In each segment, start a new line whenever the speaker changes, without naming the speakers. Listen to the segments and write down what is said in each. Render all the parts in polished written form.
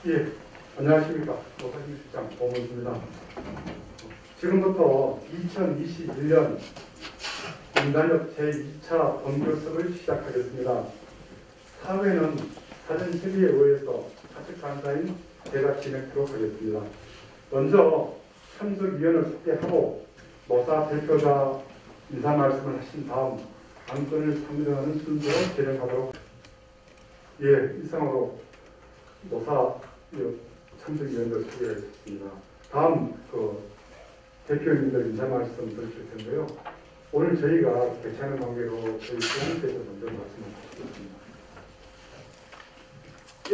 예, 안녕하십니까. 노사실장 고문입니다. 지금부터 2021년 인간력 제2차 본교습을 시작하겠습니다. 사회는 사전 심의에 의해서 사측 간사인 제가 진행하도록 하겠습니다. 먼저 참석위원을 소개하고 노사 대표가 인사 말씀을 하신 다음 안건을 상정하는 순서로 진행하도록 하겠습니다. 예, 이상으로 노사 참석위원들 소개하겠습니다. 다음 대표님들 인사 말씀 드릴 텐데요. 오늘 저희가 괜찮은 관계로 저희 수행께서 먼저 말씀을 드리겠습니다.
예,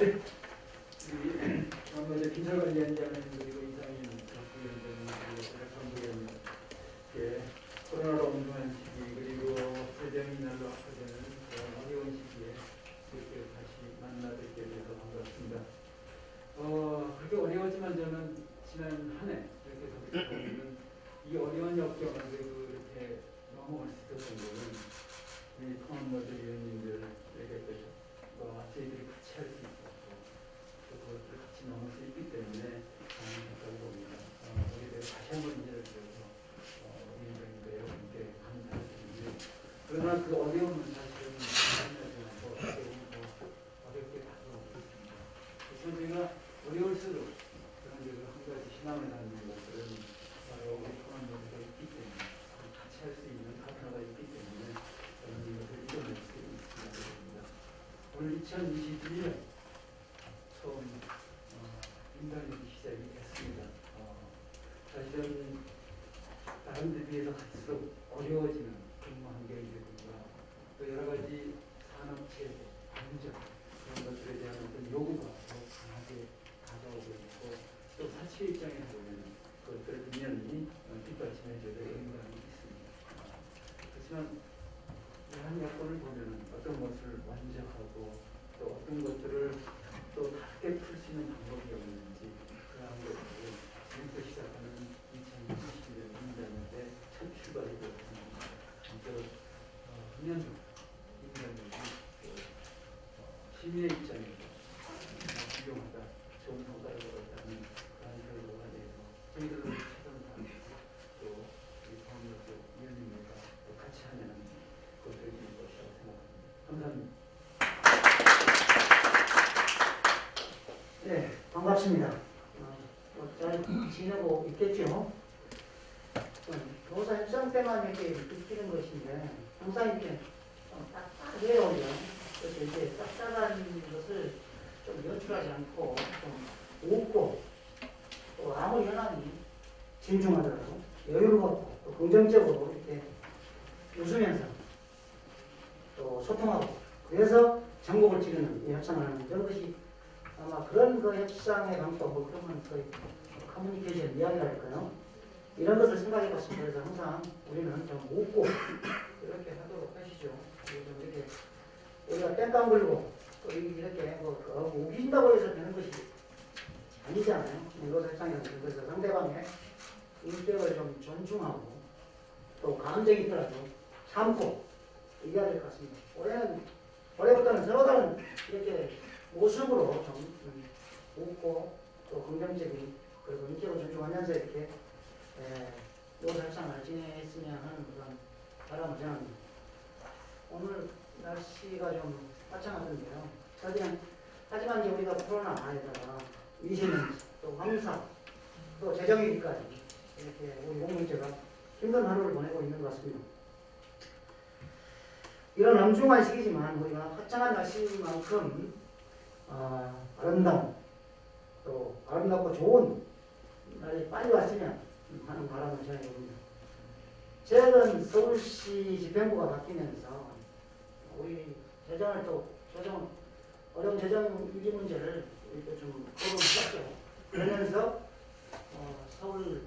먼저 김철관위원장은 그리고 이상인 위원장님 그리고 예, 코로나로 엄중한 시기 그리고 재정이 날로 악화되는 어려운 시기에 이렇게 다시 만나 뵙게 돼서 반갑습니다. 그렇게 어려웠지만 저는 지난 한 해 이렇게 보면 이 어려운 역경을 이렇게 넘어갈 수 있었던 것은 이 통합모드 위원님들에게 저희들이 같이 할 수 있었고 또 그것을 같이 넘을 수 있기 때문에 저는 그렇다고 봅니다. 거기에 대해서 다시 한번 인정을 드려서 위원장님과 여러분께 감사드리고요. 그러나 그 어려움은 사실은 어렵게 다가오고 있습니다. 그래서 제가 어려울수록 그런 데서 한 가지 희망을 갖는 것들은 바로 우리 통합모드가 있기 때문에 같이 할 수 있는 파트너가 있기 때문에 저는 이것을 이겨낼 수 있습니다. 오늘 2021년 처음 인간력이 시작이 됐습니다. 사실은 다른 데 비해서 갈수록 어려워지는 근무 환경이라든가 또 여러 가지 산업체제, 안전 그런 것들에 대한 어떤 요구가 더 강하게 다가오고 있고 또 사측 입장에서 보면 그것들을 분명히 뒷받침해줘야 될 의무가 있습니다. 그렇지만 한 여건을 보면 어떤 것을 완벽하고 또 어떤 것들을 또 다르게 풀 수 있는 방법이 없는지 그러한 것들을 지금부터 시작하는 2021년 인간력의 첫 출발이 되었습니다. 먼저 금년도 인간력이 시민의 입장에서 훌륭하다, 좋은 성과를 거뒀다는 그런 결과가 돼서 저희들은 최선을 다하고 또 우리 통합력 위원님과 또 같이 하면 그것을 이룰 것이라고 생각합니다. 감사합니다.
네, 반갑습니다. 잘 지내고 있겠죠? 노사 협상 때만 이렇게 느끼는 것인데 항상 이렇게 딱딱해요. 그래서 이제 딱딱한 것을 좀 연출하지 않고 좀 웃고 또 아무 현안이 진중하더라도 여유롭고 또 긍정적으로 이렇게 웃으면서 또 소통하고 그래서 전국을 찌르는 이 협상을 하는 그런 것이 아마 그런 그 협상의 방법, 그러면 거의 커뮤니케이션 이야기랄까요? 이런 것을 생각해 봤습니다. 그래서 항상 우리는 좀 웃고 이렇게 하도록 하시죠. 좀 이렇게 우리가 땡깡 불고 또 이렇게 우긴다고 해서 되는 것이 아니잖아요. 이것 협상에서 그래서 상대방의 인격을 좀 존중하고 또 감정이 있더라도 참고 이겨야 될 것 같습니다. 올해부터는 서로 다른 이렇게 모습으로 좀 웃고 또 긍정적인 그리고 인격을 존중하면서 이렇게 노사 협상을 진행했으면 하는 그런 바람을 전합니다. 오늘 날씨가 좀 화창하던데요. 하지만 이제 우리가 코로나에다가 미세먼지 또 황사 또 재정위기까지 이렇게 우리 공동체가 힘든 하루를 보내고 있는 것 같습니다. 이런 엄중한 시기지만 우리가 화창한 날씨만큼 아름다운 또 아름답고 좋은 날이 빨리 왔으면 하는 바람을 전해봅니다. 최근 서울시 집행부가 바뀌면서 우리 재정을 또 어려운 재정 위기 문제를 우리도 좀 거론했죠. 그러면서 서울시에서는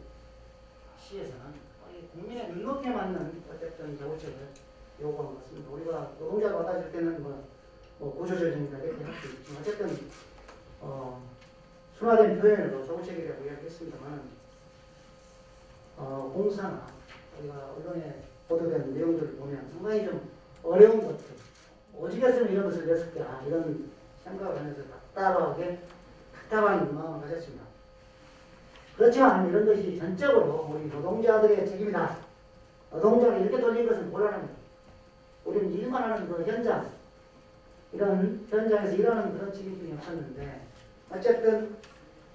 국민의 눈높이에 맞는 어쨌든 정책을 요구한 것 같습니다. 우리가 노동자가 받아줄 때는 구조조정이다 이렇게 할 수 있지만 어쨌든 순화된 표현으로 정책이라고 이야기했습니다만 공사나 우리가 언론에 보도된 내용들을 보면 상당히 좀 어려운 것들 오직했으면 이런 것을 냈을까 이런 생각을 하면서 답답하게 답답한 마음을 가졌습니다. 그렇지만 이런 것이 전적으로 우리 노동자들의 책임이다. 노동자가 이렇게 돌린 것은 곤란합니다. 우리는 일만 하는 그 현장, 이런 현장에서 일하는 그런 책임이 없었는데, 어쨌든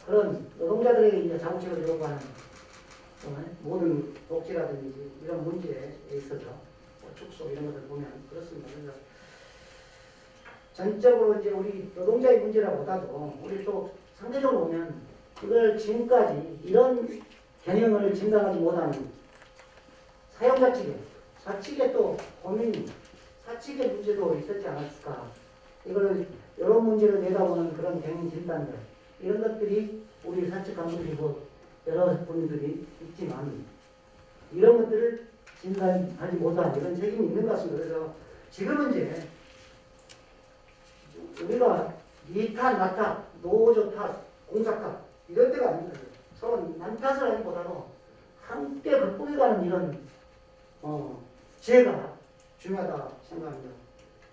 그런 노동자들에게 이제 자부심을 요구하는 모든 복지라든지 이런 문제에 있어서 축소 이런 것들 보면 그렇습니다. 그래서 전적으로 이제 우리 노동자의 문제라보다도 우리 또 상대적으로 보면 이걸 지금까지 이런 경영을 진단하지 못하는 사용자 측에, 사측에 또 고민, 사측의 문제도 있었지 않았을까. 이걸 이런 문제를 내다보는 그런 경영 진단들, 이런 것들이 우리 사측 간부이고 여러 분들이 있지만 이런 것들을 진단하지 못한 이런 책임이 있는 것 같습니다. 그래서 지금은 이제 우리가 니 탓, 나 탓, 노조 탓, 공사 탓 이럴 때가 아닙니다. 서로 남 탓을 하기보다도 함께 극복해가는 이런 지혜가 중요하다 생각합니다.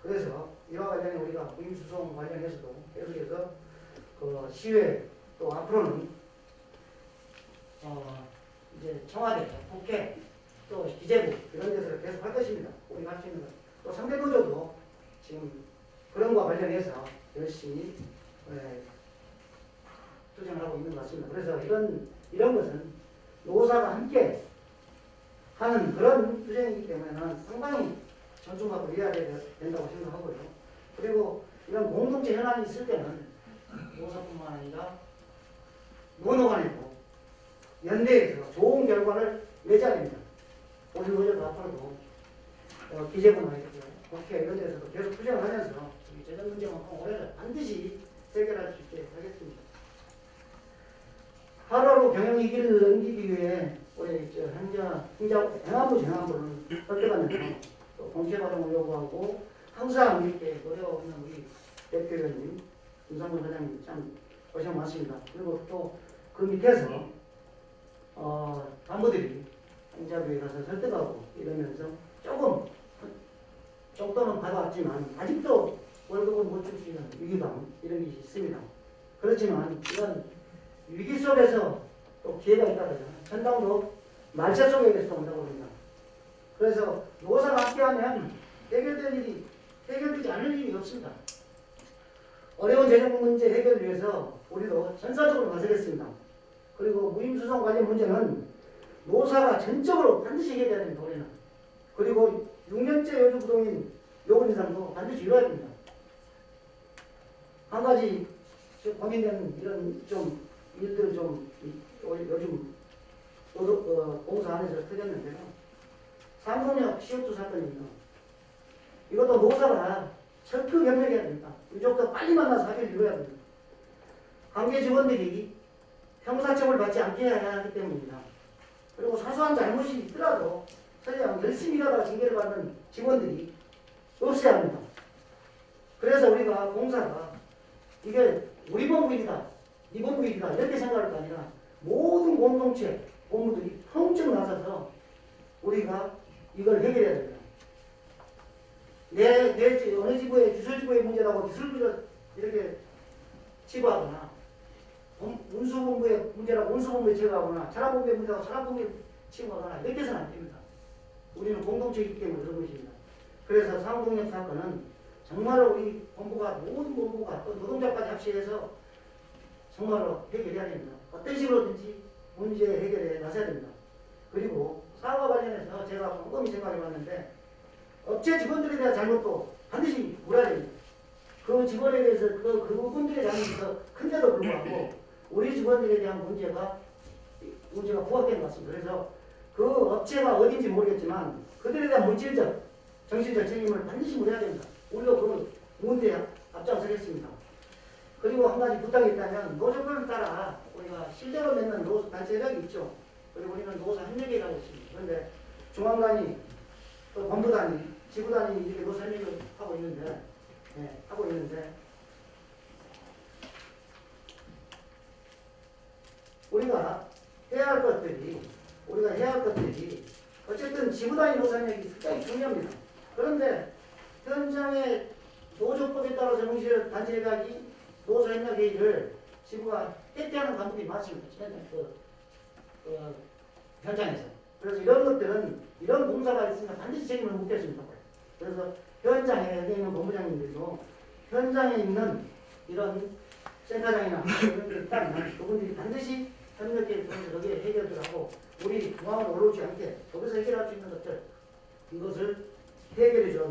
그래서 이와 관련해 우리가 무임수송 관련해서도 계속해서 그 시회 또 앞으로는 이제 청와대, 국회 또 기재부 이런 데서 계속 할 것입니다. 우리 할 수 있는 것. 또 상대 노조도 지금 그런 것과 관련해서 열심히 투쟁을 하고 있는 것 같습니다. 그래서 이런 것은 노사가 함께 하는 그런 투쟁이기 때문에 나는 상당히 존중하고 이해해야 된다고 생각하고요. 그리고 이런 공동체 현안이 있을 때는 노사뿐만 아니라 노노간에도 연대해서 좋은 결과를 내자야 됩니다. 우리 노조도 앞으로도 기재부나 국회 이런 데서도 계속 투쟁을 하면서 이 재정 문제만큼 올해는 반드시 해결할 수 있게 하겠습니다. 8월로 경영위기를 넘기기 위해 우리 행안부 재난부를 설득하면서 또 공채 발행을 요구하고 항상 이렇게 노력하고 있는 우리 대표위원님, 김상근 회장님 참 고생 많습니다. 그리고 또 그 밑에서 간부들이 행자부에 가서 설득하고 이러면서 조금 정도는 받아왔지만 아직도 월급을 못 줄 수 있는 위기감 이런 게 있습니다. 그렇지만 이런 위기 속에서 또 기회가 있다고요. 천당도 말차 속에서 온다고 합니다. 그래서 노사가 함께하면 해결되지 않을 일이 없습니다. 어려운 재정 문제 해결을 위해서 우리도 전사적으로 나서겠습니다. 그리고 무임수송 관련 문제는 노사가 전적으로 반드시 해결해야 됩니다. 우리는. 그리고 6년째 여주부동인 요금 인상도 반드시 이루어야 됩니다. 한 가지 고민되는 이런 좀 일들을 좀 요즘 공사 안에서 터졌는데요. 삼성역 CO2 사건입니다. 이것도 노사가 적극 협력해야 됩니다. 유족도 빨리 만나서 합의를 이루어야 됩니다. 관계 직원들이 형사처벌을 받지 않게 해야 하기 때문입니다. 그리고 사소한 잘못이 있더라도 설령 열심히 일하다가 징계를 받는 직원들이 없어야 합니다. 그래서 우리가 공사가 이게 우리 본부 일이다, 네 본부 일이다 이렇게 생각할 게 아니라 모든 공동체 본부들이 통증 나서서 우리가 이걸 해결해야 됩니다. 내 어느 지부의 기술지부의 문제라고 기술부를 이렇게 치부하거나 운수본부의 문제라고 운수본부에 치부하거나 차량본부의 문제라고 차량본부에 치부하거나 이렇게 해서는 안 됩니다. 우리는 공동체이기 때문에 그런 것입니다. 그래서 상동역 사건은 정말로 우리 본부가 모든 본부가 또 노동자까지 합치해서 정말로 해결해야 됩니다. 어떤 식으로든지 문제 해결에 나서야 됩니다. 그리고 사과 관련해서 제가 꼼꼼히 생각해 봤는데 업체 직원들에 대한 잘못도 반드시 물어야 됩니다. 그 직원에 대해서 그분들의 잘못이 더 큰데도 불구하고 우리 직원들에 대한 문제가 부각된 것 같습니다. 그래서 그 업체가 어딘지 모르겠지만 그들에 대한 물질적, 정신적 책임을 반드시 물어야 됩니다. 우리도 그 문제에 앞장서겠습니다. 그리고 한 가지 부탁이 있다면 노조법을 따라 우리가 실제로 맺는 노조 단체력이 있죠. 그리고 우리는 노조 협력에 가고 있습니다. 그런데 중앙단위, 또 본부단위, 지부단위 이렇게 노조 협력을 하고 있는데 우리가 해야 할 것들이 어쨌든 지부단위 노조 협력이 굉장히 중요합니다. 그런데 현장의 노조법에 따라 정시적 단체협약이 노조협력회의를 지구가 때때하는 감독이 많습니다. 현장에서. 그래서 이런 것들은 이런 공사가 있으면 반드시 책임을 묻겠습니다. 그래서 현장에 있는 본부장님들도 현장에 있는 이런 센터장이나 이런 데 있다면 그분들이 반드시 협력해 주면서 여기에 해결을 하고 우리 중앙으로 올라오지 않게 거기서 해결할 수 있는 것들 이것을 해결해 줘야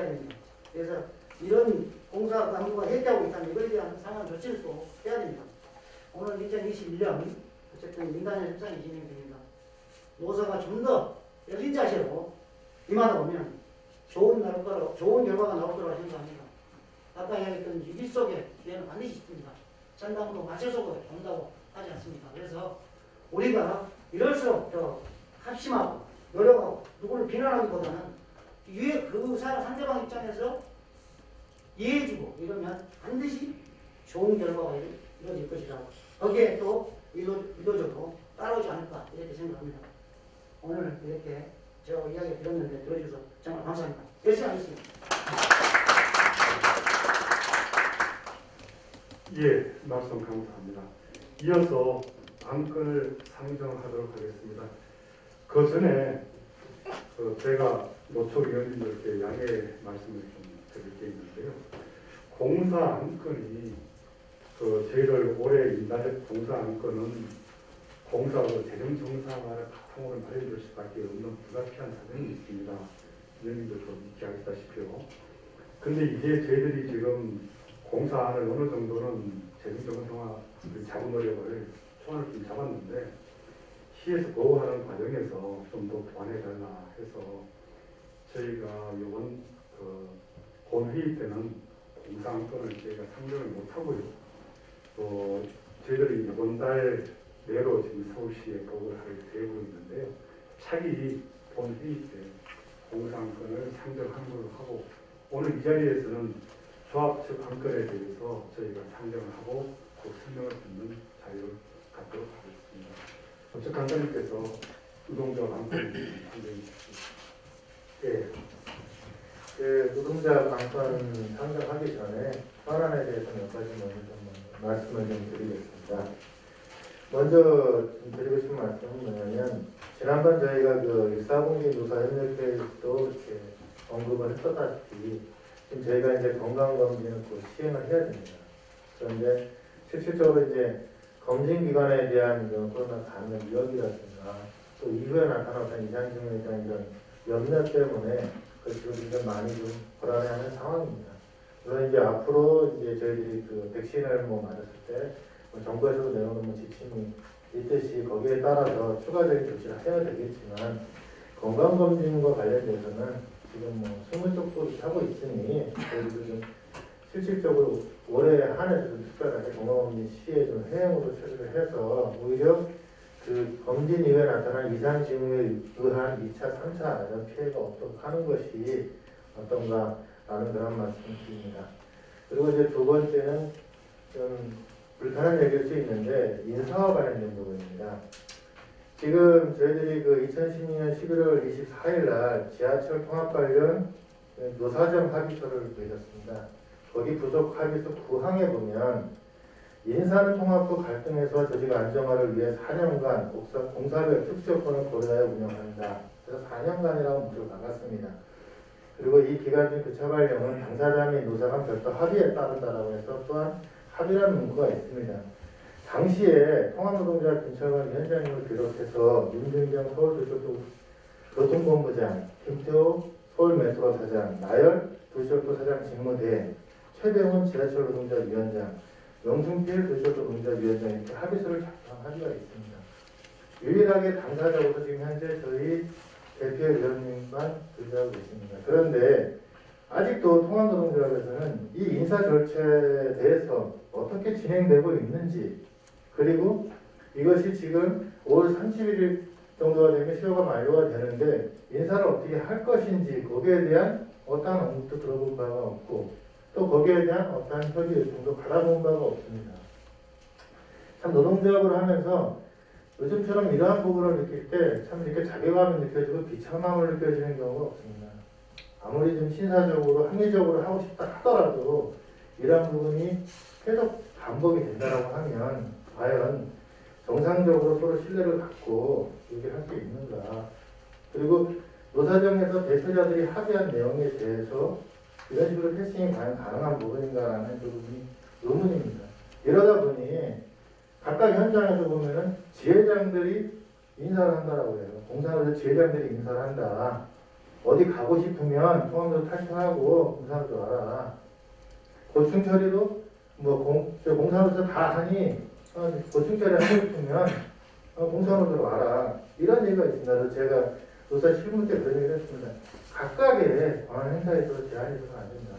됩니다. 그래서 이런 공사 당부가 해제하고 있다면 이거에 대한 상황 조치를 또 해야 됩니다. 오늘 2021년 어쨌든 민간의 협상이 진행됩니다. 노사가 좀 더 열린 자세로 임하다 보면 좋은 결과가 나올 거라고 생각합니다. 아까 이야기했던 위기 속에 얘는 반드시 있습니다. 전당도 마체 속에 온다고 하지 않습니까? 그래서 우리가 이럴수록 더 합심하고 노력하고 누구를 비난하기보다는 그 사람 상대방 입장에서 이해해주고 이러면 반드시 좋은 결과가 이루어질 것이다. 거기에 또 의도적으로 따라오지 않을까 이렇게 생각합니다. 오늘 이렇게 제가 이야기 드렸는데 들어주셔서 정말 감사합니다. 열심히 하겠습니다.
예, 말씀 감사합니다. 이어서 안건을 상정하도록 하겠습니다. 그 전에 제가 노총위원님들께 양해 말씀을 좀 드릴 게 있는데요. 공사 안건이 저희들 올해 인단협 공사 안건은 공사하고 재정정상화를 바탕으로 마련될 수밖에 없는 불가피한 사정이 있습니다. 위원님들도 익히 아시다시피요. 근데 이제 저희들이 지금 공사안을 어느 정도는 재정정상화 자구 노력을 총알을 좀 잡았는데 시에서 보호하는 과정에서 좀 더 보완해달라 해서 저희가 이번 본회의 때는 공사 안건을 저희가 상정을 못하고요. 또 저희들이 이번 달 내로 지금 서울시에 보고를 할 계획으로 있는데요. 차기 본회의 때 공사 안건을 상정한 걸로 하고 오늘 이 자리에서는 조합 측 안건에 대해서 저희가 상정을 하고 그 설명을 듣는 자유를 갖도록 하겠습니다. 법적 강사님께서 노동조합 안건을 상정해 주십시오.
예, 노동자 강건 상정하기 전에 현안에 대해서 몇 가지 먼저 좀 말씀을 좀 드리겠습니다. 먼저 좀 드리고 싶은 말씀은 뭐냐면 지난번 저희가 그 14분기 노사협력회에서도 이렇게 언급을 했었다시피 지금 저희가 이제 건강검진을 곧 시행을 해야 됩니다. 그런데 실질적으로 이제 검진기관에 대한 코로나 감염 위험이라든가 또 이후에 나타나는 이상증후에 대한 이런 염려 때문에 지금 굉장히 많이 좀 불안해하는 상황입니다. 물론 이제 앞으로 이제 저희들이 그 백신을 맞았을 때 정부에서도 내놓는 지침이 있듯이 거기에 따라서 추가적인 조치를 해야 되겠지만 건강검진과 관련돼서는 지금 20쪽 도 하고 있으니 저희도 좀 실질적으로 올해 한해서 좀 특별하게 건강검진 시에 좀 해양으로 처리를 해서 오히려 그 검진 이후에 나타난 이상 징후에 의한 2차, 3차 이런 피해가 없도록 하는 것이 어떤가라는 그런 말씀을 드립니다. 그리고 이제 두 번째는 좀 불편한 얘기일 수 있는데 인사와 관련된 부분입니다. 지금 저희들이 그 2016년 11월 24일 날 지하철 통합 관련 노사정 합의서를 내렸습니다. 거기 부속 합의서 9항에 보면 인산 통합 후 갈등에서 조직 안정화를 위해 4년간 공사별 특수요건을 고려하여 운영한다. 그래서 4년간이라고 문구를 박았습니다. 그리고 이 기간 중 교차 발령은 당사자 및 노사 간 별도 합의에 따른다라고 해서 또한 합의라는 문구가 있습니다. 당시에 통합노동자 김철관 위원장님을 비롯해서 윤준경 서울도시교통본부장, 김태호 서울메트로 사장, 나열 도시교토 사장 직무대행, 최병훈 지하철노동자위원장, 명승필 도시교토노동자위원장 이렇게 합의서를 작성한 합의가 있습니다. 유일하게 당사자로서 지금 현재 저희 대표위원님만 존재하고 계십니다. 그런데 아직도 통합노동조합에서는 이 인사 절차에 대해서 어떻게 진행되고 있는지 그리고 이것이 지금 5월 31일 정도가 되면 시효가 만료가 되는데 인사를 어떻게 할 것인지 거기에 대한 어떠한 언급도 들어본 바가 없고 또 거기에 대한 어떠한 협의 요청도 받아본 바가 없습니다. 참 노동조합을 하면서 요즘처럼 이러한 부분을 느낄 때 참 이렇게 자괴감이 느껴지고 비참함을 느껴지는 경우가 없습니다. 아무리 좀 신사적으로 합리적으로 하고 싶다 하더라도 이러한 부분이 계속 반복이 된다고 하면 과연 정상적으로 서로 신뢰를 갖고 얘기할 수 있는가? 그리고 노사정에서 대표자들이 합의한 내용에 대해서 이런 식으로 패싱이 과연 가능한 부분인가라는 부분이 의문입니다. 이러다 보니 각각 현장에서 보면은 지회장들이 인사를 한다라고 해요. 공사로서 지회장들이 인사를 한다. 어디 가고 싶으면 포항도 탈퇴하고 공사로서 와라. 고충 처리도 공사로서 다 하니 고충 처리 하고 싶으면 공사로서 와라. 이런 얘기가 있습니다. 그래서 제가 노사 실무 때 그런 얘기를 했습니다. 각각의 권한 행사에 있어서 제한이 있어서는 안 된다.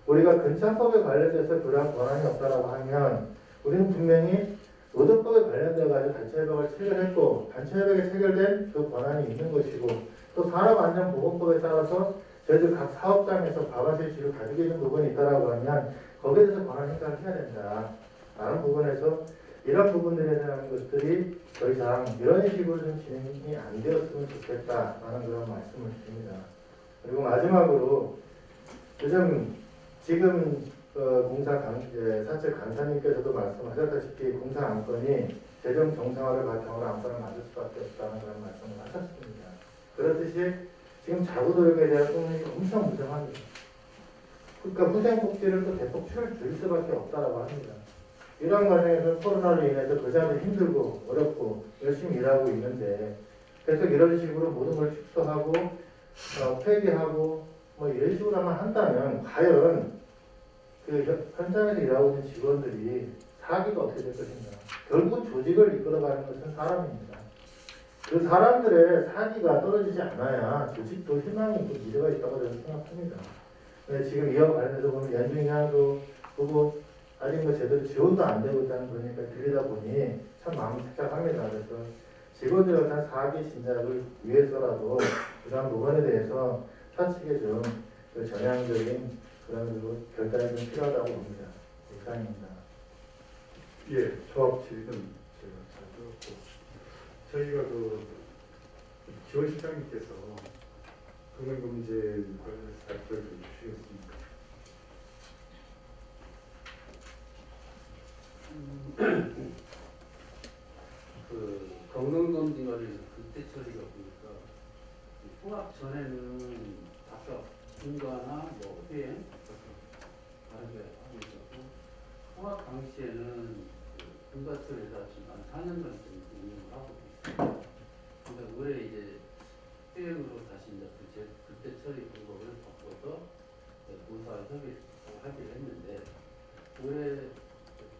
우리가 근창법에 관련돼서 그러한 권한이 없다라고 하면 우리는 분명히 노동법에 관련돼 가지고 단체협약을 체결했고 단체협약에 체결된 그 권한이 있는 것이고 또 산업안전보건법에 따라서 저희들 각 사업장에서 과반수의 지위를 가지고 있는 부분이 있다라고 하면 거기에 대해서 권한 행사를 해야 된다. 라는 부분에서 이런 부분들에 대한 것들이 더 이상 이런 식으로 좀 진행이 안 되었으면 좋겠다라는 그런 말씀을 드립니다. 그리고 마지막으로 요즘 지금 사측 간사님께서도 말씀하셨다시피 공사 안건이 재정 정상화를 바탕으로 안건을 만들 수밖에 없다는 그런 말씀을 하셨습니다. 그렇듯이 지금 자구 도용에 대한 소문이 엄청 무성합니다. 그러니까 후생복지를 또 대폭 줄일 수밖에 없다라고 합니다. 이런 과정에서 코로나로 인해서 그자도 힘들고 어렵고 열심히 일하고 있는데 계속 이런 식으로 모든 걸 축소하고 폐기하고 뭐 이런 식으로만 한다면 과연 그 현장에서 일하고 있는 직원들이 사기가 어떻게 될 것인가. 결국 조직을 이끌어가는 것은 사람입니다. 그 사람들의 사기가 떨어지지 않아야 조직도 희망이 있고 미래가 있다고 저는 생각합니다. 지금 이와 관련해서 보면 연중향도 보고 아직 뭐 제대로 지원도 안 되고 있다는 그러니까 들리다 보니 참 마음이 착잡합니다. 그래서 직원들에 대한 사기 진작을 위해서라도 그런 부분에 대해서 사측에 좀 그 전향적인 그런 결단이 좀 필요하다고 봅니다. 이상입니다.
예, 조합 질의는 제가 잘 들었고 저희가 그 지원실장님께서 금융금제 관련해서 발표를 좀 주시겠습니까?
그 건강검진 관련해서 그때 처리가 보니까 통합 전에는 아까 중과나 뭐 회행 다른 게 하고 있었고 통합 당시에는 그 분과처리에서 지금 한 4년간 좀 운영을 하고 있습니다. 그러니까 올해 이제 회행으로 다시 이제 그때 처리 방법을 바꿔서 본사 협의를 했는데 올해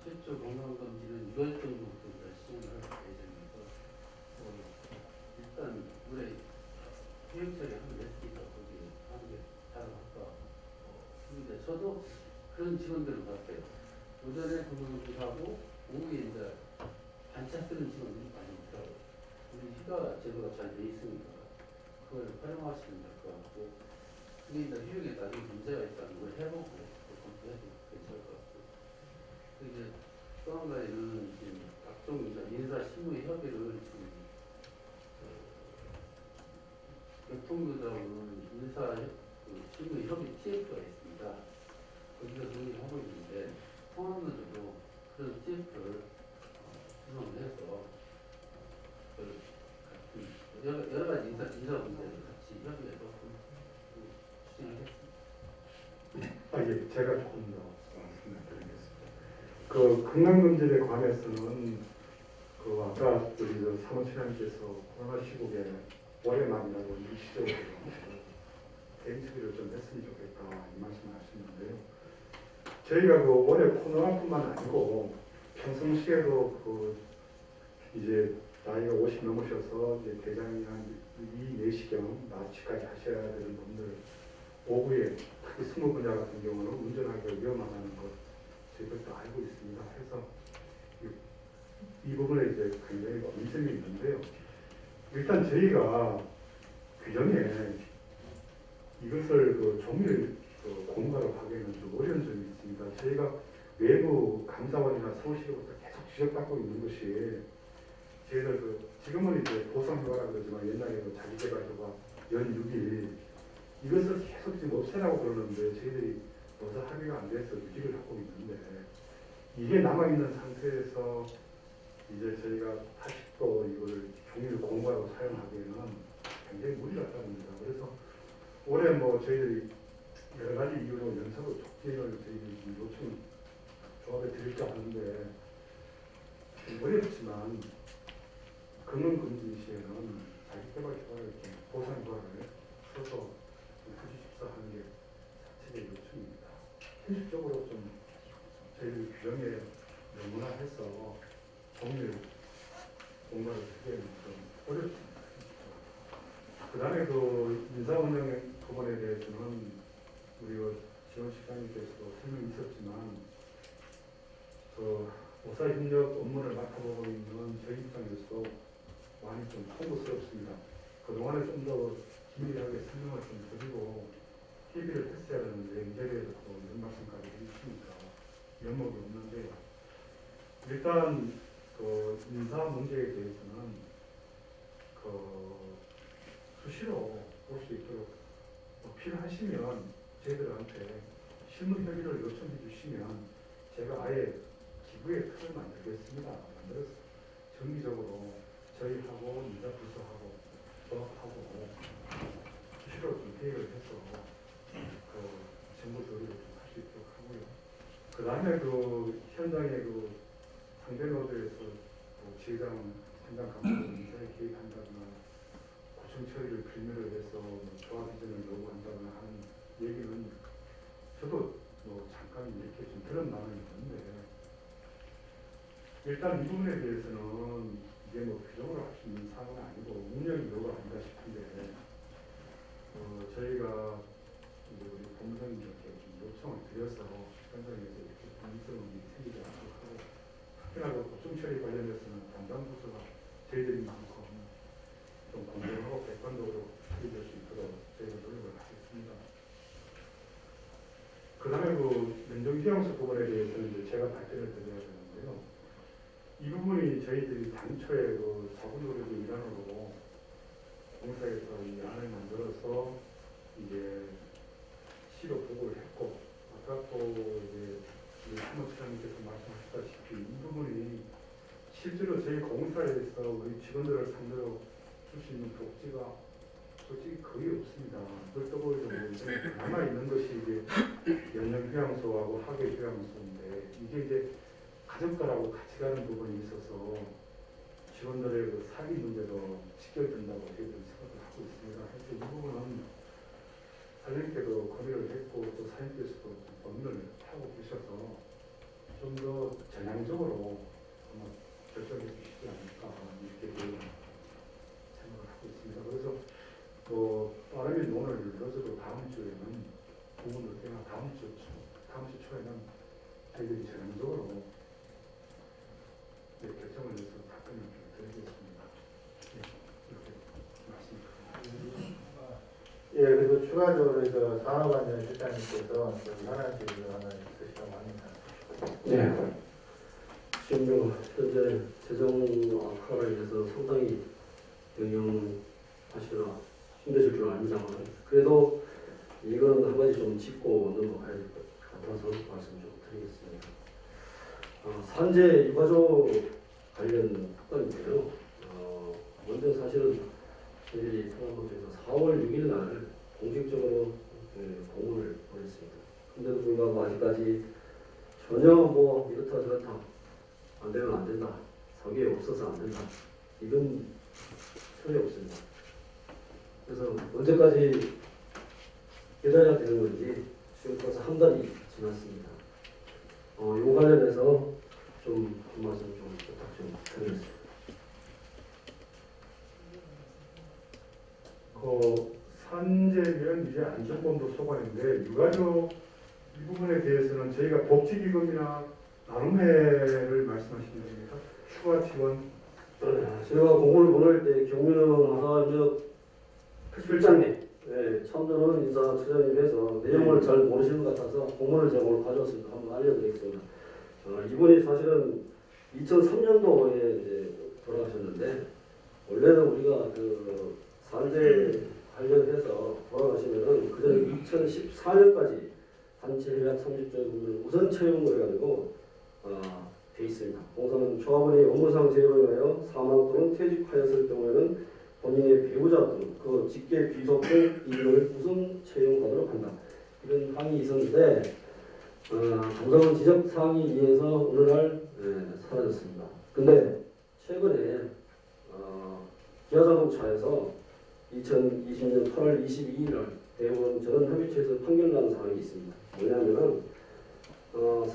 최초 건강검진은 6월 정도부터 시행을 할 예정이어서 일단 올해 회행 처리하면 됐으니까 거기 하는 게 가능할까 싶은데 저도 그런 직원들을 봤어요. 오전에 건강검진하고 오후에 이제 반차 쓰는 직원들이 많이 있더라고요. 우리 휴가 제도가 잘 돼 있으니까 그걸 활용하시면 될 것 같고 그게 이제 휴경에 나중에 문제가 있다는 걸 해보고 검토해도 괜찮을 것 같고 이제 또 한 가지는 지금 각종 인사 실무의 협의를 지금 교통부장은 인사 실무의 협의 TF가 있습니다. 거기서 논의하고 있는데 포항도도 그런 TF를 구성을 해서 여러 가지 인사 문제를 같이 협의해서 추진하겠습니다.
예, 제가 조금 더 말씀드리겠습니다. 그 건강검진에 관해서는 그 아까 우리 사무처장님께서 코로나 시국에 올해만이라도 일시적으로 대응 처리를 좀 했으면 좋겠다 이 말씀을 하시는데요. 저희가 그 올해 코로나뿐만 아니고 평상시에도 그 이제 나이가 50 넘으셔서 이제 대장이 한 2, 4시경 마취까지 하셔야 되는 분들 오후에 특히 스무 분야 같은 경우는 운전하기가 위험하다는 것 저희들도 알고 있습니다. 그래서 이 부분에 이제 굉장히 고민점이 있는데요. 일단 저희가 규정에 이것을 그 종일 공부하러 가기에는 좀 어려운 점이 있습니다. 저희가 외부 감사원이나 서울시로부터 계속 지적받고 있는 것이 저희들 지금은 이제 보상휴가라고 그러지만 옛날에도 자기개발휴가 연 6일 이것을 계속 지금 없애라고 그러는데 저희들이 노사 합의가 안 돼서 유지를 하고 있는데 이게 남아있는 상태에서 이제 저희가 다시 또 이걸 종이를 공부하고 사용하기에는 굉장히 무리가 따릅니다. 그래서 올해 뭐 저희들이 여러 가지 이유로 연속으로 촉진을 저희들이 요청 조합에 드릴까 하는데 좀 어렵지만 금융금지 시에는 자기개발 효과를 이렇게 보상 효과를 써서 부주십사하는 게 자체의 요청입니다. 현실적으로 좀 저희들 규정에 명문화해서 법률 공부를 하기에는 좀 어렵습니다. 그 다음에 그 인사운영 부분에 대해서는 우리 지원실장님께서도 설명이 있었지만 오사협력 업무를 맡아보고 있는 저희 입장에서도 많이 좀 송구스럽습니다. 그동안에 좀 더 긴밀하게 설명을 좀 드리고 TV를 했어야 하는데 이제 대해서 또 이런 말씀까지 해주시니까 면목이 없는데 일단 그 인사 문제에 대해서는 그 수시로 볼 수 있도록 필요하시면 저희들한테 실무 협의를 요청해 주시면 제가 아예 기부의 틀을 만들겠습니다. 만들어서 정기적으로 저희하고 인사부서하고 조합하고 수시로 좀 회의를 해서 그 정보 조리를 좀 할 수 있도록 하고요. 그 다음에 그 현장에 그 상대 노조에서 지회장 현장 감독을 인사에 개입한다거나 구청 처리를 빌미로 해서 뭐 조합 이전을 요구한다거나 하는 얘기는 저도 뭐 잠깐 이렇게 좀 들은 바는 있는데 일단 이 부분에 대해서는 이게 뭐 규정으로 할 수 있는 사항은 아니고 운영이 요구가 아닌가 싶은데 저희가 이제 우리 본부장님 이렇게 좀 요청을 드려서 현장에서 이렇게 불미스러움이 생기지 않도록 하고 특히나 그 구청 처리 관련해서는 담당 부서가 저희들이 많고 좀 공정하고 객관적으로 처리될 수 있도록 저희가 노력을 하겠습니다. 그 다음에 그 면적휴양수 부분에 대해서는 이제 제가 발표를 드려야 되는데요. 이 부분이 저희들이 당초에 그 자본노력의 일환으로 공사에서 이 안을 만들어서 이제 시로 보고를 했고 아까 또 이제 우리 사무처장님께서 말씀하셨다시피 이 부분이 실제로 저희 공사에서 우리 직원들을 상대로 줄 수 있는 복지가 솔직히 거의 없습니다. 그걸 떠보이도 모르는데 남아있는 것이 이제 연령휴양소하고 학예휴양소인데 이게 이제 가정과라고 같이 가는 부분이 있어서 직원들의 그 사기 문제도 직결된다고 저희들은 생각을 하고 있습니다. 그래서 이 부분은 사장님께도 고민을 했고 또 사장님께서도 고민을 하고 계셔서 좀 더 전향적으로 아마 결정해 주시지 않을까 이렇게 생각을 하고 있습니다. 그래서 또 빠르면 오늘 늦어도 다음 주에는 부분을 때나 다음 주 초에는 저희들이 전향적으로 결정을 해서 답변을 드리겠습니다. 네, 이렇게 말씀드립니다.
예, 그리고 추가적으로 저 산업안전 실장님께서 현안 질의를 하나 있으시다고 합니다.
네. 지금 현재 재정 악화로 인해서 상당히 영향하시거나 힘드실 줄 압니다만 그래도 이건 한 가지 좀 짚고 넘어가야 될 것 같아서 말씀 좀 드리겠습니다. 산재 유가족 관련 사건인데요. 먼저 사실은 저희들이 통합노조에서 4월 6일 날 공식적으로 공문을 보냈습니다. 그런데도 불구하고 아직까지 전혀 뭐 이렇다 저렇다 안 되면 안 된다, 사기에 없어서 안 된다, 이런 소리 없습니다. 그래서 언제까지 기다려야 되는 건지 지금 벌써 한 달이 지났습니다. 이 관련해서 좀 한 말씀 좀 부탁 좀 드리겠습니다.
그 산재면 이제 안전본부 소관인데 유가족 이 부분에 대해서는 저희가 복지기금이나 나눔회를 말씀하시는 겁니까? 추가 지원?
제가 공고를 보낼 때 경민원 하사협력 실장님, 네, 참전원 인사처장님께서 내용을 잘 모르시는 것 같아서 공문을 제가 오늘 가져왔습니다. 한번 알려드리겠습니다. 이분이 사실은 2003년도에 이제 돌아가셨는데 원래는 우리가 그 산재 관련해서 돌아가시면은 그전 2014년까지 단체 협약 30조 부분을 우선 채용을 해가지고 돼 있습니다. 공사는 조합원이 업무상 재해로 인하여 사망 또는 퇴직하였을 경우에는 본인의 배우자 등 그 직계 귀속 등 이를 우선 채용하도록 한다. 이런 항이 있었는데 감사원 지적 사항에 의해서 어느 날 사라졌습니다. 근데 최근에 기아자동차에서 2020년 8월 22일 날 대법원 전원협의체에서 판결 난 사항이 있습니다. 뭐냐면은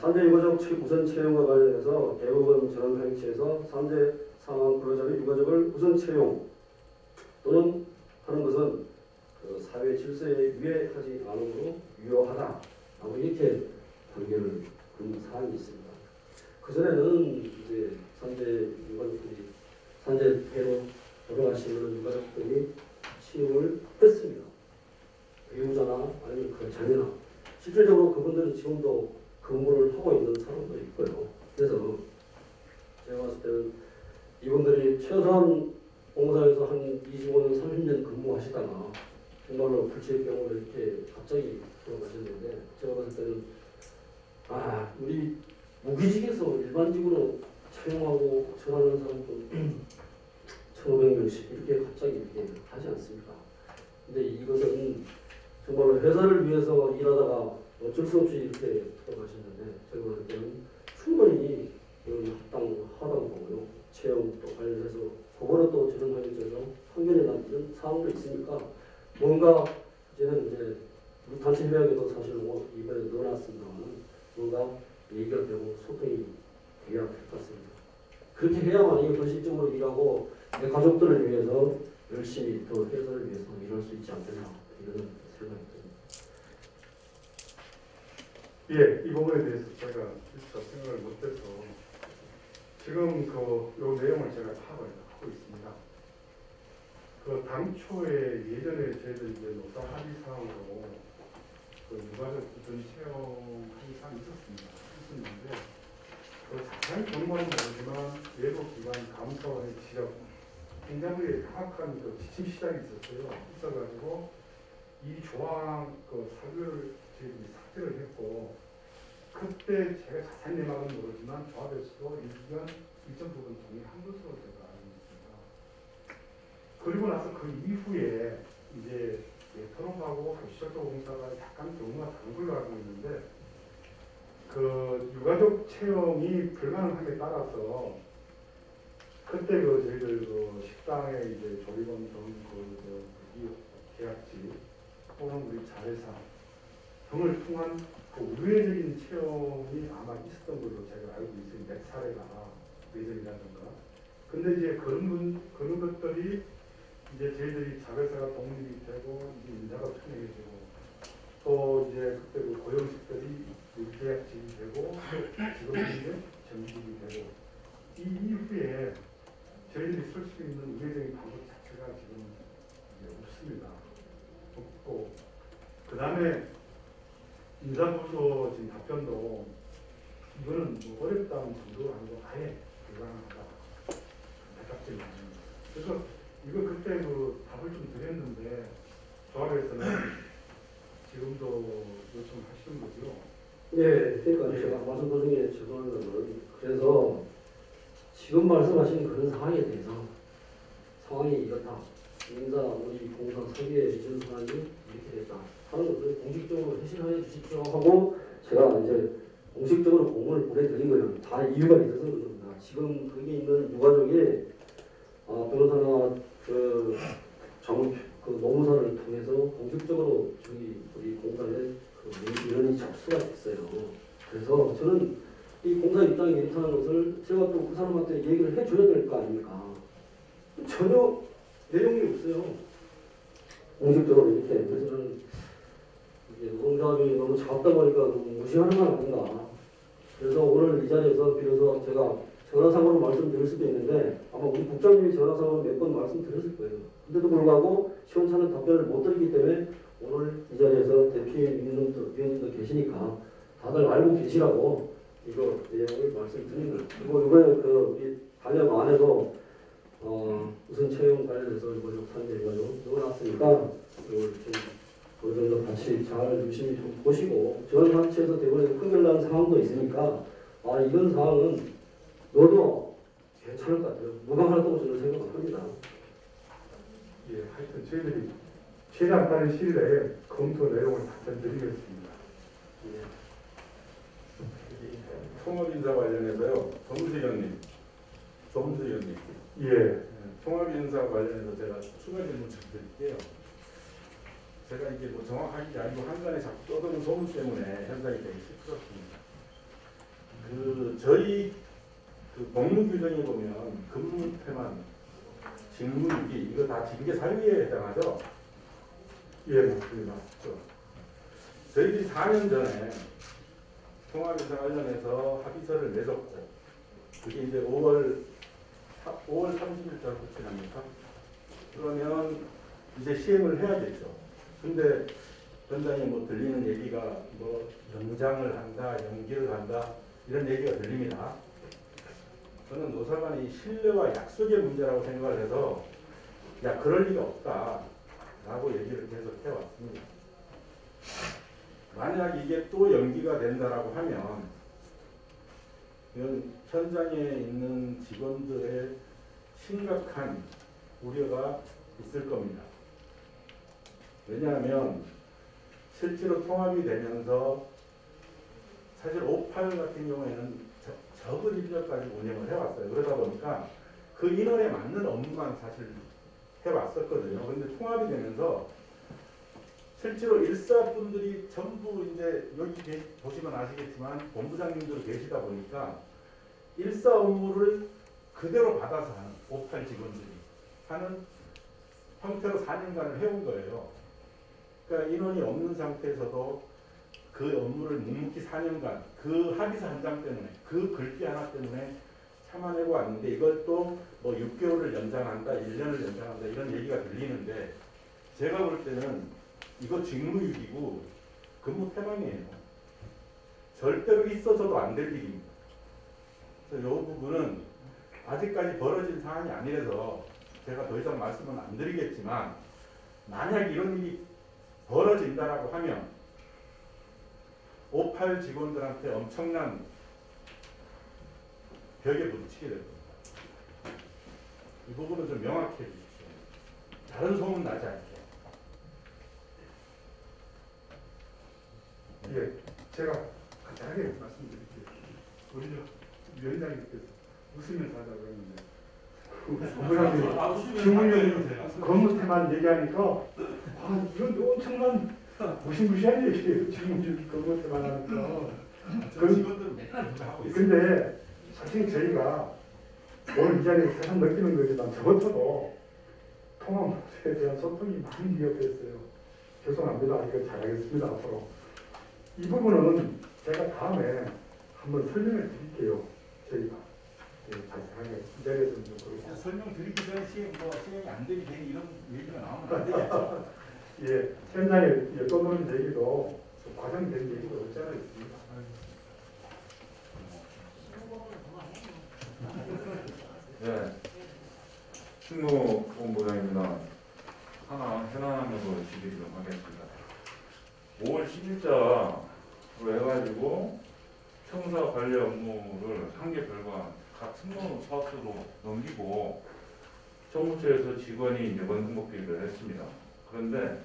산재 유가족 우선 채용과 관련해서 대법원 전원협의체에서 산재 사망 근로자의 유가족을 우선 채용 또는 하는 것은 그 사회 질서에 위해하지 않으므로 유효하다라고 이렇게 판결을 한 사항이 있습니다. 그 전에는 이제 산재 유가족들이 산재폐로 돌아가시는 유가족들이 취업을 했습니다. 배우자나 아니면 그 자녀나 실질적으로 그분들은 지금도 근무를 하고 있는 사람도 있고요. 그래서 제가 봤을 때는 이분들이 최소한 공사에서 한 25년, 30년 근무하시다가 정말로 불치병으로 이렇게 갑자기 돌아가셨는데 제가 봤을 때는 우리 무기직에서 일반직으로 채용하고 전하는 사람도 1,500명씩 이렇게 갑자기 이렇게 하지 않습니까? 근데 이것은 정말로 회사를 위해서 일하다가 어쩔 수 없이 이렇게 돌아가셨는데 제가 볼 때는 충분히 합당하다고 보고요. 채용 또 관련해서 그거는 또 전원협의체에서 판결이 나는 사항도 있으니까 뭔가 이제는 이제 우리 단체 협약에도 사실 이번에 넣어놨습니다만 뭔가 얘기가 되고 소통이 돼야 될 것 같습니다. 그렇게 해야만 이게 현실적으로 일하고 내 가족들을 위해서 열심히 더 회사를 위해서 일할 수 있지 않겠나 이런 생각이 듭니다.
예, 이 부분에 대해서 제가 진짜 생각을 못해서 지금 요 내용을 제가 파악을 하고 있습니다. 그 당초에 예전에 저희들 이제 노사 합의 사항으로 그 유가족 우선 채용 합의 사항이 있었는데 그 자세한 경우는 모르지만 외부 기관 감사원의 지적 굉장히 정확한 그 지침 시장이 있어가지고 이 조항 그 사유를 저희들이 삭제를 했고 그때 제가 자세한 내막은 모르지만 조합에서도 일정 부분 동의한 것으로 제가 알고 있습니다. 그리고 나서 그 이후에 이제 토론하고 도시철도 공사가 약간 경우가 다른 걸로 알고 있는데 그 유가족 채용이 불가능함에 따라서 그때 그 저희들 그 식당에 이제 조리원 등 계약직 또는 우리 자회사 등을 통한 그 우회적인 채용이 아마 있었던 걸로 제가 알고 있어요. 몇 사례가 우회적이라든가. 근데 이제 그런 것들이 이제 저희들이 자회사가 독립이 되고 이제 인사가 편하게 되고 또 이제 그때 그 고용직들이 계약직이 되고 지금 이제 정직이 되고 이 이후에 저희들이 쓸 수 있는 우회적인 방법 자체가 지금 이제 없습니다. 없고 그 다음에 인사부서 지금 답변도 이거는 뭐 어렵다는 정도가 아니고 아예 불가능하다. 안타깝지만 그래서 이거 그때 그 답을 좀 드렸는데 조합에서는 지금도 요청하시는 거죠.
예, 그러니까 제가 말씀 도중에 죄송합니다만 그래서 지금 말씀하신 그런 상황에 대해서 상황이 이렇다. 인사 우리 공사 설계 이전 사항이 이렇게 됐다 하는 것을 공식적으로 회신하여 주십시오 하고 제가 이제 공식적으로 공문을 보내드린 거예요. 다 이유가 있어서 그런 겁니다. 지금 거기 있는 유가족이 변호사나 그 노무사를 통해서 공식적으로 우리 공사에 그 민원이 접수가 됐어요. 그래서 저는 이 공사 입장이 이렇다는 것을 제가 또 그 사람한테 얘기를 해줘야 될 거 아닙니까? 전혀 내용이 없어요. 공식적으로 이렇게. 그래서 저는 노동조합이 너무 작다 보니까 너무 무시하는 건 아닌가. 그래서 오늘 이 자리에서 비로소 제가 전화상으로 말씀드릴 수도 있는데 아마 우리 국장님이 전화상으로 몇 번 말씀드렸을 거예요. 근데도 불구하고 시원찮은 답변을 못 드리기 때문에 오늘 이 자리에서 대표위원님도 계시니까 다들 알고 계시라고 이거 내용을 말씀드린 거예요. 그리고 이번에 우리 단협 안에서 우선 채용 관련해서 유가족 산재해가지고 넣어놨으니까 이걸 좀 어느 정도 같이 잘 유심히 좀 보시고 전원합치에서 대본에서 판결 난 상황도 있으니까 아 이런 상황은 너도 괜찮을 것 같아요. 무방하다고 저는 생각을 합니다.
예, 하여튼 저희들이 최대한 빠른 시일 내에 검토 내용을 답변드리겠습니다.
통합인사 관련해서요. 정수영님, 정수영님.
예,
통합인사 관련해서 제가 추가 질문 좀 드릴게요. 제가 이게 뭐 정확하게 아니고 한간에 자꾸 떠드는 소문 때문에 현장이 되게 시끄럽습니다. 저희 법무 규정에 보면 근무태만, 직무유기 이거 다 징계 사유에 해당하죠.
예, 맞습니다.
저희들이 4년 전에 통합인사 관련해서 합의서를 내줬고 그게 이제 5월 30일자로 끝이 납니까? 그러면 이제 시행을 해야겠죠. 근데 현장에 뭐 들리는 얘기가 뭐 연장을 한다, 연기를 한다 이런 얘기가 들립니다. 저는 노사간의 신뢰와 약속의 문제라고 생각을 해서 야 그럴 리가 없다라고 얘기를 계속 해왔습니다. 만약 이게 또 연기가 된다라고 하면 이건 현장에 있는 직원들의 심각한 우려가 있을 겁니다. 왜냐하면 실제로 통합이 되면서 사실 58 같은 경우에는 적은 인력 가지고 운영을 해왔어요. 그러다 보니까 그 인원에 맞는 업무만 사실 해왔었거든요. 그런데 통합이 되면서 실제로 일사분들이 전부 이제 여기 보시면 아시겠지만 본부장님들 계시다 보니까 일사 업무를 그대로 받아서 하는 58 직원들이 하는 형태로 4년간을 해온 거예요. 그러니까 인원이 없는 상태에서도 그 업무를 묵묵히 4년간 그 합의서 한 장 때문에 그 글귀 하나 때문에 참아내고 왔는데 이걸 또 뭐 6개월을 연장한다, 1년을 연장한다 이런 얘기가 들리는데 제가 볼 때는 이거 직무유기고 근무 태만이에요. 절대로 있어서도 안 될 일입니다. 그래서 이 부분은 아직까지 벌어진 사안이 아니라서 제가 더 이상 말씀은 안 드리겠지만 만약 이런 일이 벌어진다라고 하면 58 직원들한테 엄청난 벽에 부딪히게 될 겁니다. 이 부분은 좀 명확히 해주십시오. 다른 소문 나지 않게.
예, 제가 간단하게 말씀드릴게요. 우리 위원장님께서 웃으면서 하자고 했는데 주무님 근무태만 얘기하니까 아 이건 엄청난 무시무시한 얘기예요. 지금 근무태만 하니까.
직원들은 맨날 그거 하고 있어요.
근데 사실 저희가 오늘 이 자리에서 세상 느끼는 거지만 저부터도 통합에 대한 소통이 많이 미흡했어요. 죄송합니다. 이거 잘하겠습니다. 앞으로. 이 부분은 제가 다음에 한번 설명을 드릴게요. 저희가. 예, 자세하게. 이 자리에서 좀 그렇고.
설명드리기 전에 시행이 안 되게 되니 이런 얘기가 나오면 안 되겠죠.
예, 현장에 떠도는 얘기도 과정된 얘기도 없지 않아 있습니다.
네, 신무본부장입니다. 하나 현안으로 질의를 하겠습니다. 5월 10일자로 해가지고 청사 관리 업무를 한개 별관 각 승무 사업소로 넘기고 정부처에서 직원이 이제 원등록비를 했습니다. 그런데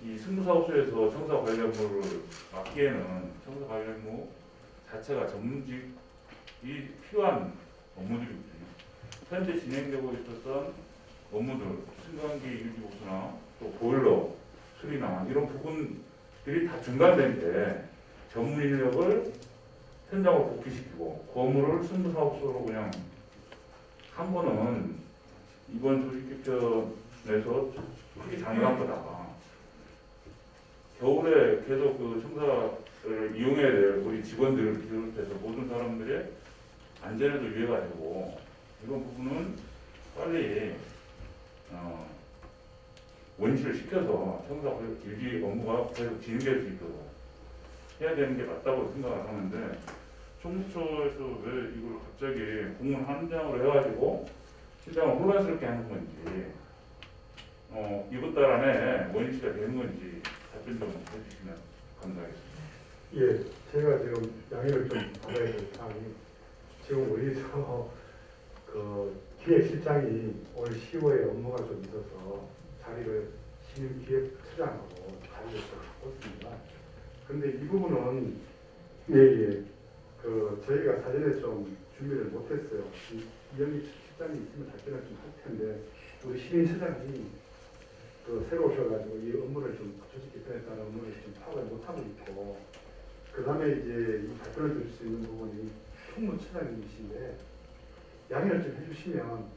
이 승무사업소에서 청사 관리 업무를 맡기에는 청사 관리 업무 자체가 전문직이 필요한 업무들이거든요. 현재 진행되고 있었던 업무들, 승강기 유지보수나 또 보일러 수리나 이런 부분들이 다 중단된 때 전문 인력을 현장으로 복귀시키고 그 업무를 승무사업소로 그냥 한 번은 이번 조직 개편에서 크게 장려한 거다. 겨울에 계속 그 청사를 이용해야 될 우리 직원들을 비롯해서 모든 사람들의 안전에도 유해가 되고 이런 부분은 빨리 원시를 시켜서 청사 유지 업무가 계속 진행될 수 있도록 해야 되는 게 맞다고 생각을 하는데 총무처에서 왜 이걸 갑자기 공문 한 장으로 해가지고 실장을 혼란스럽게 하는 건지 이번 달 안에 원시가 되는 건지 답변 좀 해주시면 감사하겠습니다.
예, 제가 지금 양해를 좀 받아야 될 사항이 지금 우리 그 기획실장이 올 10월에 업무가 좀 있어서 자리를 신임기획처장하고 자리를 좀 바꿨습니다. 근데 이 부분은 예, 그 저희가 사전에 좀 준비를 못했어요. 이영희 실장이 있으면 답변을 좀 할 텐데 우리 신임처장이 그 새로 오셔가지고 이 업무를 좀 조직 개편에 따른 업무를 좀 파악을 못하고 있고 그 다음에 이제 이 발표를 드릴 수 있는 부분이 총무처장님이신데 양해를 좀 해주시면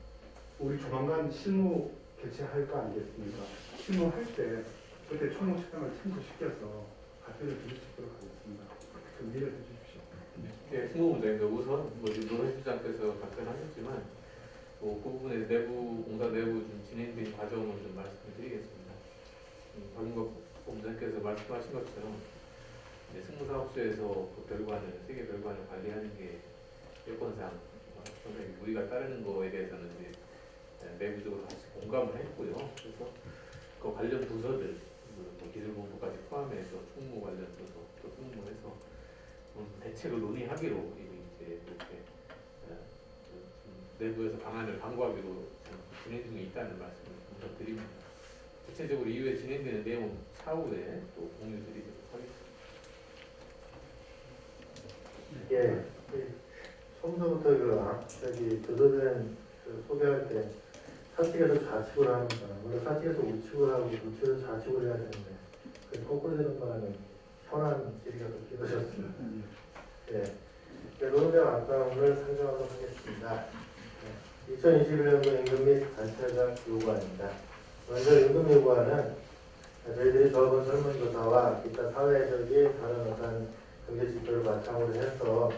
우리 조만간 실무 개최할 거 아니겠습니까? 실무할 때 그때 총무처장을 참고시켜서 발표를 드릴 수 있도록 하겠습니다. 좀 이해를 해주십시오.
네, 승무부장님도 우선 노현 실장께서 답변하셨지만 그 부분에 공사 내부 좀 진행된 과정을 좀 말씀을 드리겠습니다. 박인국 본부장께서 말씀하신 것처럼 승무사업소에서 그 별관을 세계 별관을 관리하는 게 여건상 상당히 무리가 따르는 거에 대해서는 이제 내부적으로 같이 공감을 했고요. 그래서 그 관련 부서들 기술본부까지 포함해서 총무 관련 부서도 승무해서 대책을 논의하기로 이제 이렇게 내부에서 방안을 강구하기로 진행 중에 있다는 말씀을 먼저 드립니다. 구체적으로 이후에 진행되는 내용 차후에 또 공유드리도록 하겠습니다.
예, 처음부터 교도된 소개할 때 사측에서 좌측을 합니다. 원래 사측에서 우측을 하고 우측에서 좌측을 해야 되는데 그 거꾸로 되는 바람에 현안 질의가 또 길어졌습니다. 예, 노동자 안건을 상정하도록 하겠습니다. 2021년도 임금 및 단체장 요구안입니다. 먼저 임금 요구안은 저희들이 저번 설문조사와 기타 사회적인 다른 어떤 경제 지표를 바탕으로 해서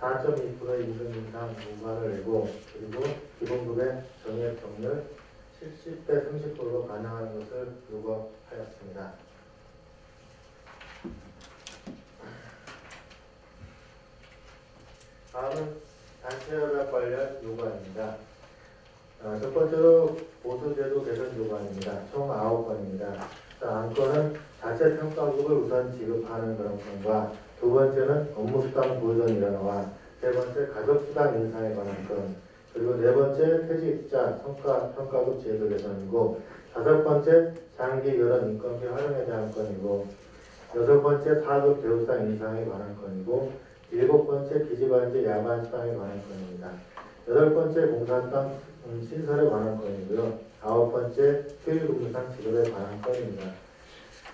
4.2%의 임금 인상 요구안을 내고 그리고 기본급의 정액 경률 70대 30%로 반영하는 것을 요구하였습니다. 다음은 단체협약 관련 요구안입니다. 첫 번째로 보수제도 개선 요구안입니다. 총 9건입니다. 안건은 자체 평가급을 우선 지급하는 그런 건과 두 번째는 업무수당 보전 일환과 세 번째 가족수당 인상에 관한 건 그리고 네 번째 퇴직자 성과평가급 제도 개선이고 다섯 번째 장기 결혼 인건비 활용에 대한 건이고 여섯 번째 사급 배우수당 인상에 관한 건이고 일곱 번째 기지관제 야간수당에 관한 건입니다. 여덟 번째 공사수당 신설에 관한 건이고요. 아홉 번째 휴일근무상 지급에 관한 건입니다.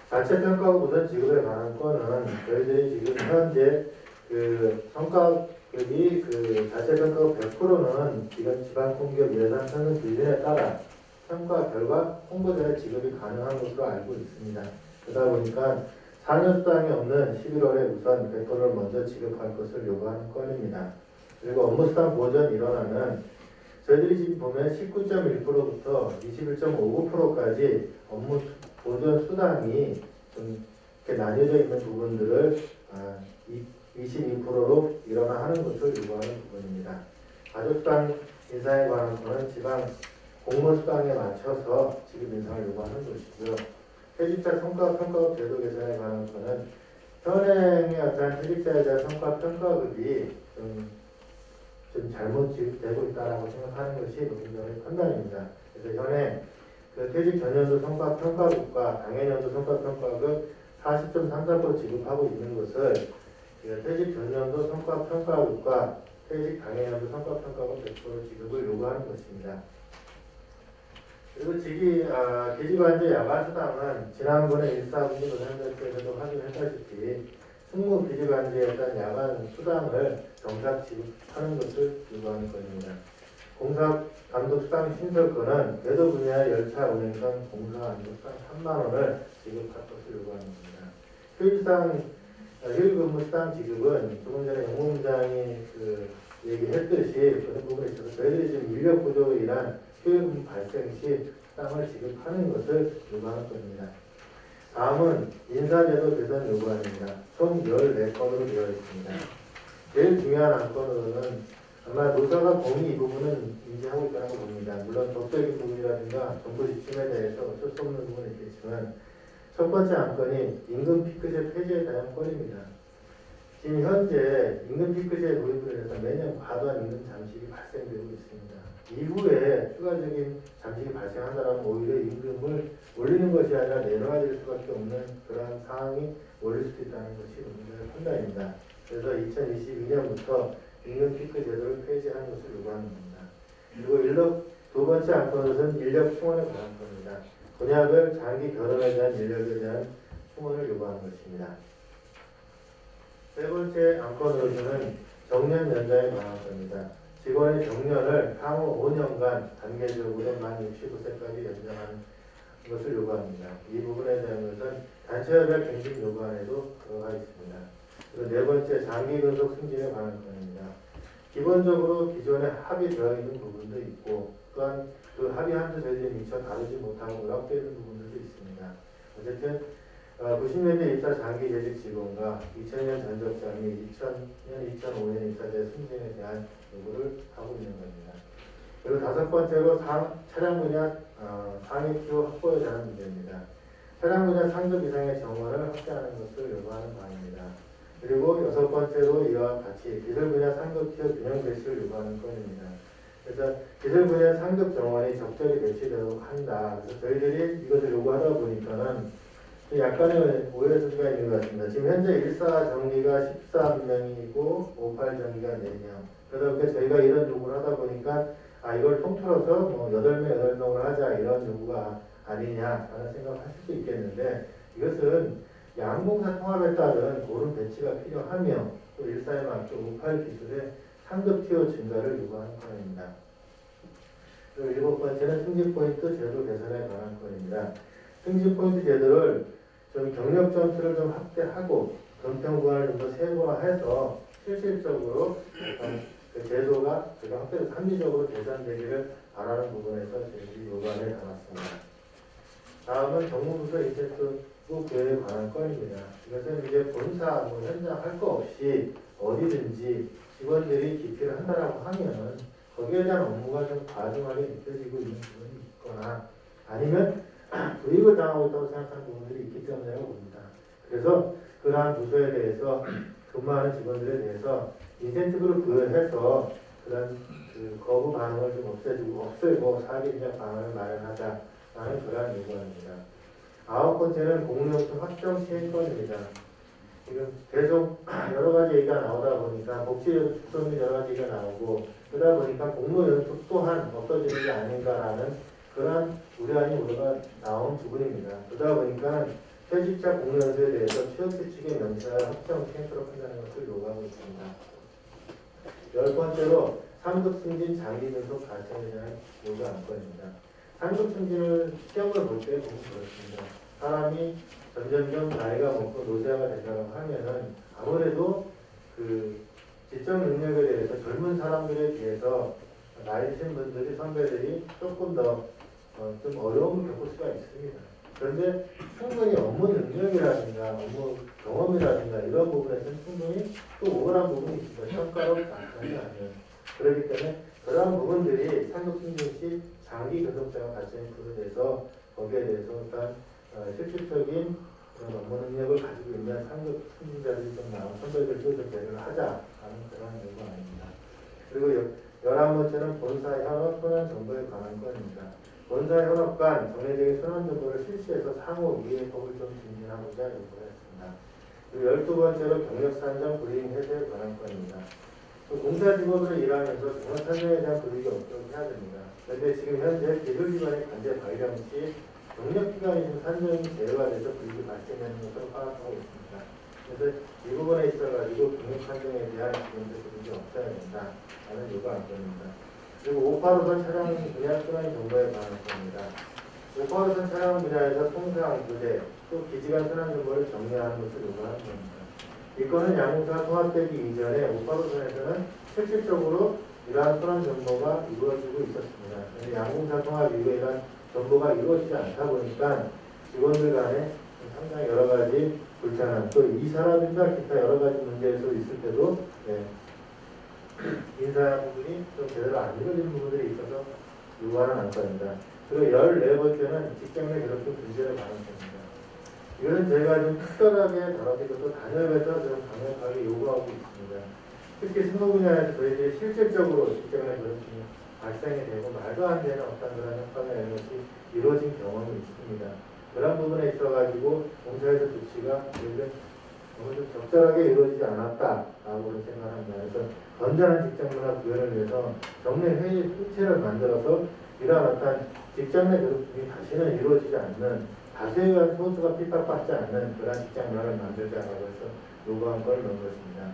자체 평가급 우선 지급에 관한 건은 저희들이 지금 현재 그 성과급이 그 자체 평가급 100%는 지금 지방공기업 예산 편성 기준에 따라 평가 결과 홍보자의 지급이 가능한 것으로 알고 있습니다. 그러다 보니까 4년 수당이 없는 11월에 우선 100%를 먼저 지급할 것을 요구하는 건입니다. 그리고 업무수당 보전 일원화는 저희들이 지금 보면 19.1%부터 21.59%까지 업무 보전 수당이 좀 이렇게 나뉘어져 있는 부분들을 22%로 일원화하는 것을 요구하는 부분입니다. 가족수당 인상에 관한 것은 지방 공무수당에 맞춰서 지급 인상을 요구하는 것이고요. 퇴직자 성과평가급 제도 개선에 관한 것은 현행의 어떤 퇴직자에 대한 성과평가급이 좀 잘못 지급되고 있다고 생각하는 것이 노동자의 판단입니다. 그래서 현행 그 퇴직 전년도 성과평가급과 당해년도 성과평가급 40.34% 지급하고 있는 것을 퇴직 전년도 성과평가급과 퇴직 당해년도 성과평가급 100% 지급을 요구하는 것입니다. 그리고 기지관제 야간수당은 지난번에 1사분기 노동자께서도 확인했다시피 승무 기지관제에 어떤 야간 수당을 정착 지급하는 것을 요구하는 것입니다. 공사 감독수당 신설권은 궤도 분야 열차 운행선 공사 감독수당 3만 원을 지급할 것을 요구하는 겁니다. 휴일근무수당 지급은 조금 전에 영무부장이 얘기했듯이 그런 부분에 있어서 저희들이 지금 인력 구조로 인한 휴일근무 발생 시 수당을 지급하는 것을 요구하는 겁니다. 다음은 인사제도 개선 요구안입니다. 총 14건으로 되어 있습니다. 제일 중요한 안건으로는 아마 노사가 공이 이 부분은 인지하고 있다는 걸 봅니다. 물론 법적인 부분이라든가 정부 지침에 대해서 어쩔 수 없는 부분이 있겠지만 첫 번째 안건이 임금 피크제 폐지에 대한 건입니다. 지금 현재 임금 피크제에 도입을 해서 매년 과도한 임금 잠식이 발생되고 있습니다. 이후에 추가적인 잠식이 발생한다면 오히려 임금을 올리는 것이 아니라 내려가질 수밖에 없는 그러한 상황이 올릴 수도 있다는 것이 문제의 판단입니다. 그래서 2022년부터 임금 피크 제도를 폐지하는 것을 요구하는 겁니다. 그리고 두 번째 안건은 인력 충원에 관한 겁니다. 군약을 장기 결혼에 대한 인력에 대한 충원을 요구하는 것입니다. 세 번째 안건으로서는 정년 연장에 관한 겁니다. 직원의 정년을 향후 5년간 단계적으로 만 65세까지 연장하는 것을 요구합니다. 이 부분에 대한 것은 단체협약 갱신 요구안에도 들어가 있습니다. 그리고 네 번째 장기 근속 승진에 관한 건입니다. 기본적으로 기존에 합의되어 있는 부분도 있고 또한 그 합의한 저희들이 미처 다루지 못하고 누락되어 있는 부분들도 있습니다. 어쨌든 90년대 입사 장기 재직 직원과 2000년 전적자 및 2000년, 2005년 입사자의 승진에 대한 요구를 하고 있는 겁니다. 그리고 다섯 번째로 차량 분야 상위 티오 확보에 대한 문제입니다. 차량 분야 상급 이상의 정원을 확대하는 것을 요구하는 바입니다. 그리고 여섯 번째로 이와 같이 기술 분야 상급 티오 균형 배치를 요구하는 건입니다. 그래서 기술 분야 상급 정원이 적절히 배치되도록 한다. 그래서 저희들이 이것을 요구하다 보니까는 약간의 오해 소지가 있는 것 같습니다. 지금 현재 14 정리가 13명이고 58 정리가 4명. 그러다 보니까 저희가 이런 요구를 하다 보니까 이걸 통틀어서 뭐 8명, 8명을 하자 이런 요구가 아니냐라는 생각을 하실 수 있겠는데 이것은 양봉사 통합에 따른 옳은 배치가 필요하며 또 14에 맞게 58 기술의 상급 티오 증가를 요구하는 건입니다. 그리고 일곱 번째는 승진포인트 제도 개선에 관한 건입니다. 승진포인트 제도를 좀 경력 점수를 좀 확대하고 변평 구간을 좀 더 세분화해서 실질적으로 그 제도가 확대해서 합리적으로 개선되기를 바라는 부분에서 저희들이 요구안에 담았습니다. 다음은 정무부서 인센티브 부여에 관한 건입니다. 이것은 이제 본사 현장 할 거 없이 어디든지 직원들이 기피를 한다라고 하면 거기에 대한 업무가 좀 과중하게 느껴지고 있는 부분이 있거나 아니면 불이익을 당하고 있다고 생각하는 부분들이 있기 때문이라고 봅니다. 그래서 그러한 부서에 대해서 근무하는 직원들에 대해서 인센티브를 부여해서 그런 그 거부 반응을 좀 없애고 사기적 방안을 마련하자라는 그러한 요구입니다. 아홉 번째는 공무용품 확정 시행권입니다. 지금 계속 여러 가지 얘기가 나오다 보니까 복지연수도 여러 가지 얘기가 나오고 그러다 보니까 공무연수 또한 없어지는 게 아닌가라는 그러한 우려가 나온 부분입니다. 그러다 보니까 퇴직자 공무연수에 대해서 취업규 측의 명시를 확정 시행토록 한다는 것을 요구하고 있습니다. 열 번째로 상급 승진 장기 근속 가청에 대한 요구 안건입니다. 상급 승진을 시험을 볼 때 보면 그렇습니다. 사람이 점점점 나이가 먹고 노쇠화가 된다고 하면은 아무래도 그 지적 능력에 대해서 젊은 사람들에 비해서 나이 드신 분들이 선배들이 조금 더 좀 어려움을 겪을 수가 있습니다. 그런데 충분히 업무 능력이라든가 업무 경험이라든가 이런 부분에서는 충분히 또 우월한 부분이 있습니다. 평가로 나타나지 않는. 그렇기 때문에 그러한 부분들이 상급 승진 시 장기 근속자가 발전이 부여돼서 거기에 대해서 일단 실질적인 그런 업무 능력을 가지고 있는 상급 승진자들이 좀 나온 선배들도 좀 배려를 하자라는 그런 요구 아닙니다. 그리고 11번째는 본사 현업 현안 정보에 관한 건입니다. 본사 현업 간 정례적인 현안 정보를 실시해서 상호 이해 법을 좀 증진하고자 요구했습니다. 그리고 12번째로 경력 산정 불이익 해소에 관한 건입니다. 공사 직업으로 일하면서 경력 산정에 대한 불이익이 없도록 해야 됩니다. 그런데 지금 현재 기술기관의 관제 발령 시 경력기간이 좀 산정이 제외가 돼서 불이익이 발생하는 것으로 파악하고 있습니다. 그래서 이 부분에 있어가지고 경력 산정에 대한 기본적 불이익이 없어야 된다라는 요구 안건입니다. 그리고 585선 차량 분야 순환 정보에 관한 겁니다. 585선 차량 분야에서 통상 부대 또 기지간 순환 정보를 정리하는 것을 요구하는 겁니다. 이건은 양공사 통합되기 이전에 585선에서는 실질적으로 이러한 순환 정보가 이루어지고 있었습니다. 그런데 양공사 통합 이후에 이러한 정보가 이루어지지 않다 보니까 직원들 간에 상당히 여러 가지 불편함, 또 이사라든가 기타 여러 가지 문제에서 있을 때도 인사 부분이 좀 제대로 안 이루어지는 부분들이 있어서 요구하는 안건입니다. 그리고 14번째는 직장 내 괴롭힘 문제를 관한 겁니다. 이거는 저희가 좀 특별하게 다뤄지고 또 단협에서 좀 강력하게 요구하고 있습니다. 특히 승무 분야에서 저희들이 실질적으로 직장내 그렇습니다. 발생이 되고 말도 안 되는 어떤 그런 협박이나 이런 것이 이루어진 경험이 있습니다. 그런 부분에 있어가지고 공사에서 조치가 저희는 너무 좀 적절하게 이루어지지 않았다라고 생각합니다. 그래서 건전한 직장문화 구현을 위해서 정례 회의 후체를 만들어서 이러한 어떤 직장 내 그룹이 다시는 이루어지지 않는 다수에 의한 소수가 핍박받지 않는 그런 직장문화를 만들자라고 해서 요구한 걸 넣은 것입니다.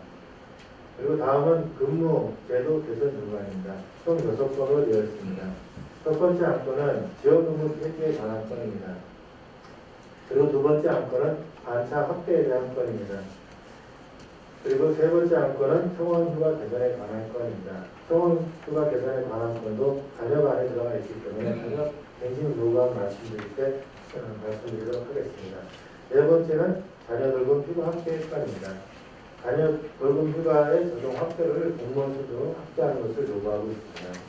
그리고 다음은 근무 제도 개선 요구안입니다. 총 6건으로 되어 있습니다. 첫 번째 안건은 지역근무 폐지에 관한 건입니다. 그리고 두 번째 안건은 반차 확대에 대한 건입니다. 그리고 세 번째 안건은 청원휴가 개선에 관한 건입니다. 청원휴가 개선에 관한 건도 단협 안에 들어가 있기 때문에 단협 갱신 요구안 말씀드릴 때 말씀드리도록 하겠습니다. 네 번째는 자녀 돌봄 휴가 확대 건입니다. 자녀 돌봄 휴가의 적용 확대를 공무원 수준으로 확대하는 것을 요구하고 있습니다.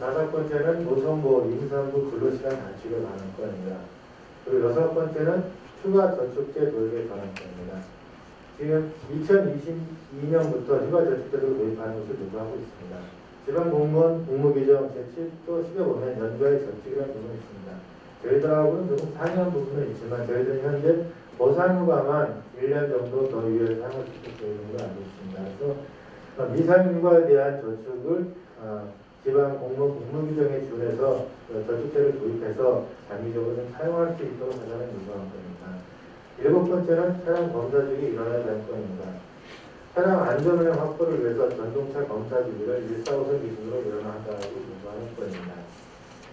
다섯 번째는 노선보 임산부 근로시간 단축에 관한 건입니다. 그리고 여섯 번째는 휴가 저축제 도입에 관한 건입니다. 지금 2022년부터 휴가 저축제를 도입하는 것을 요구하고 있습니다. 지방공무원 공무규정 제7조 10에 보면 연가의 저축이라는 부분이 있습니다. 저희들하고는 조금 상이한 부분은 있지만 저희들은 현재 보상휴가만 1년 정도 더 유예를 사용할 수 있게 되어 있는 걸 알고 있습니다. 그래서 미사휴가에 대한 저축을 지방 공무원 공무규정에 준해서 저축제를 도입해서 장기적으로 좀 사용할 수 있도록 하자는 요구한 겁니다. 일곱 번째는 차량 검사직이 일어나야 될 건입니다. 차량 안전운행 확보를 위해서 전동차 검사직을 145선 기준으로 일어나다라고 요구하는 건입니다.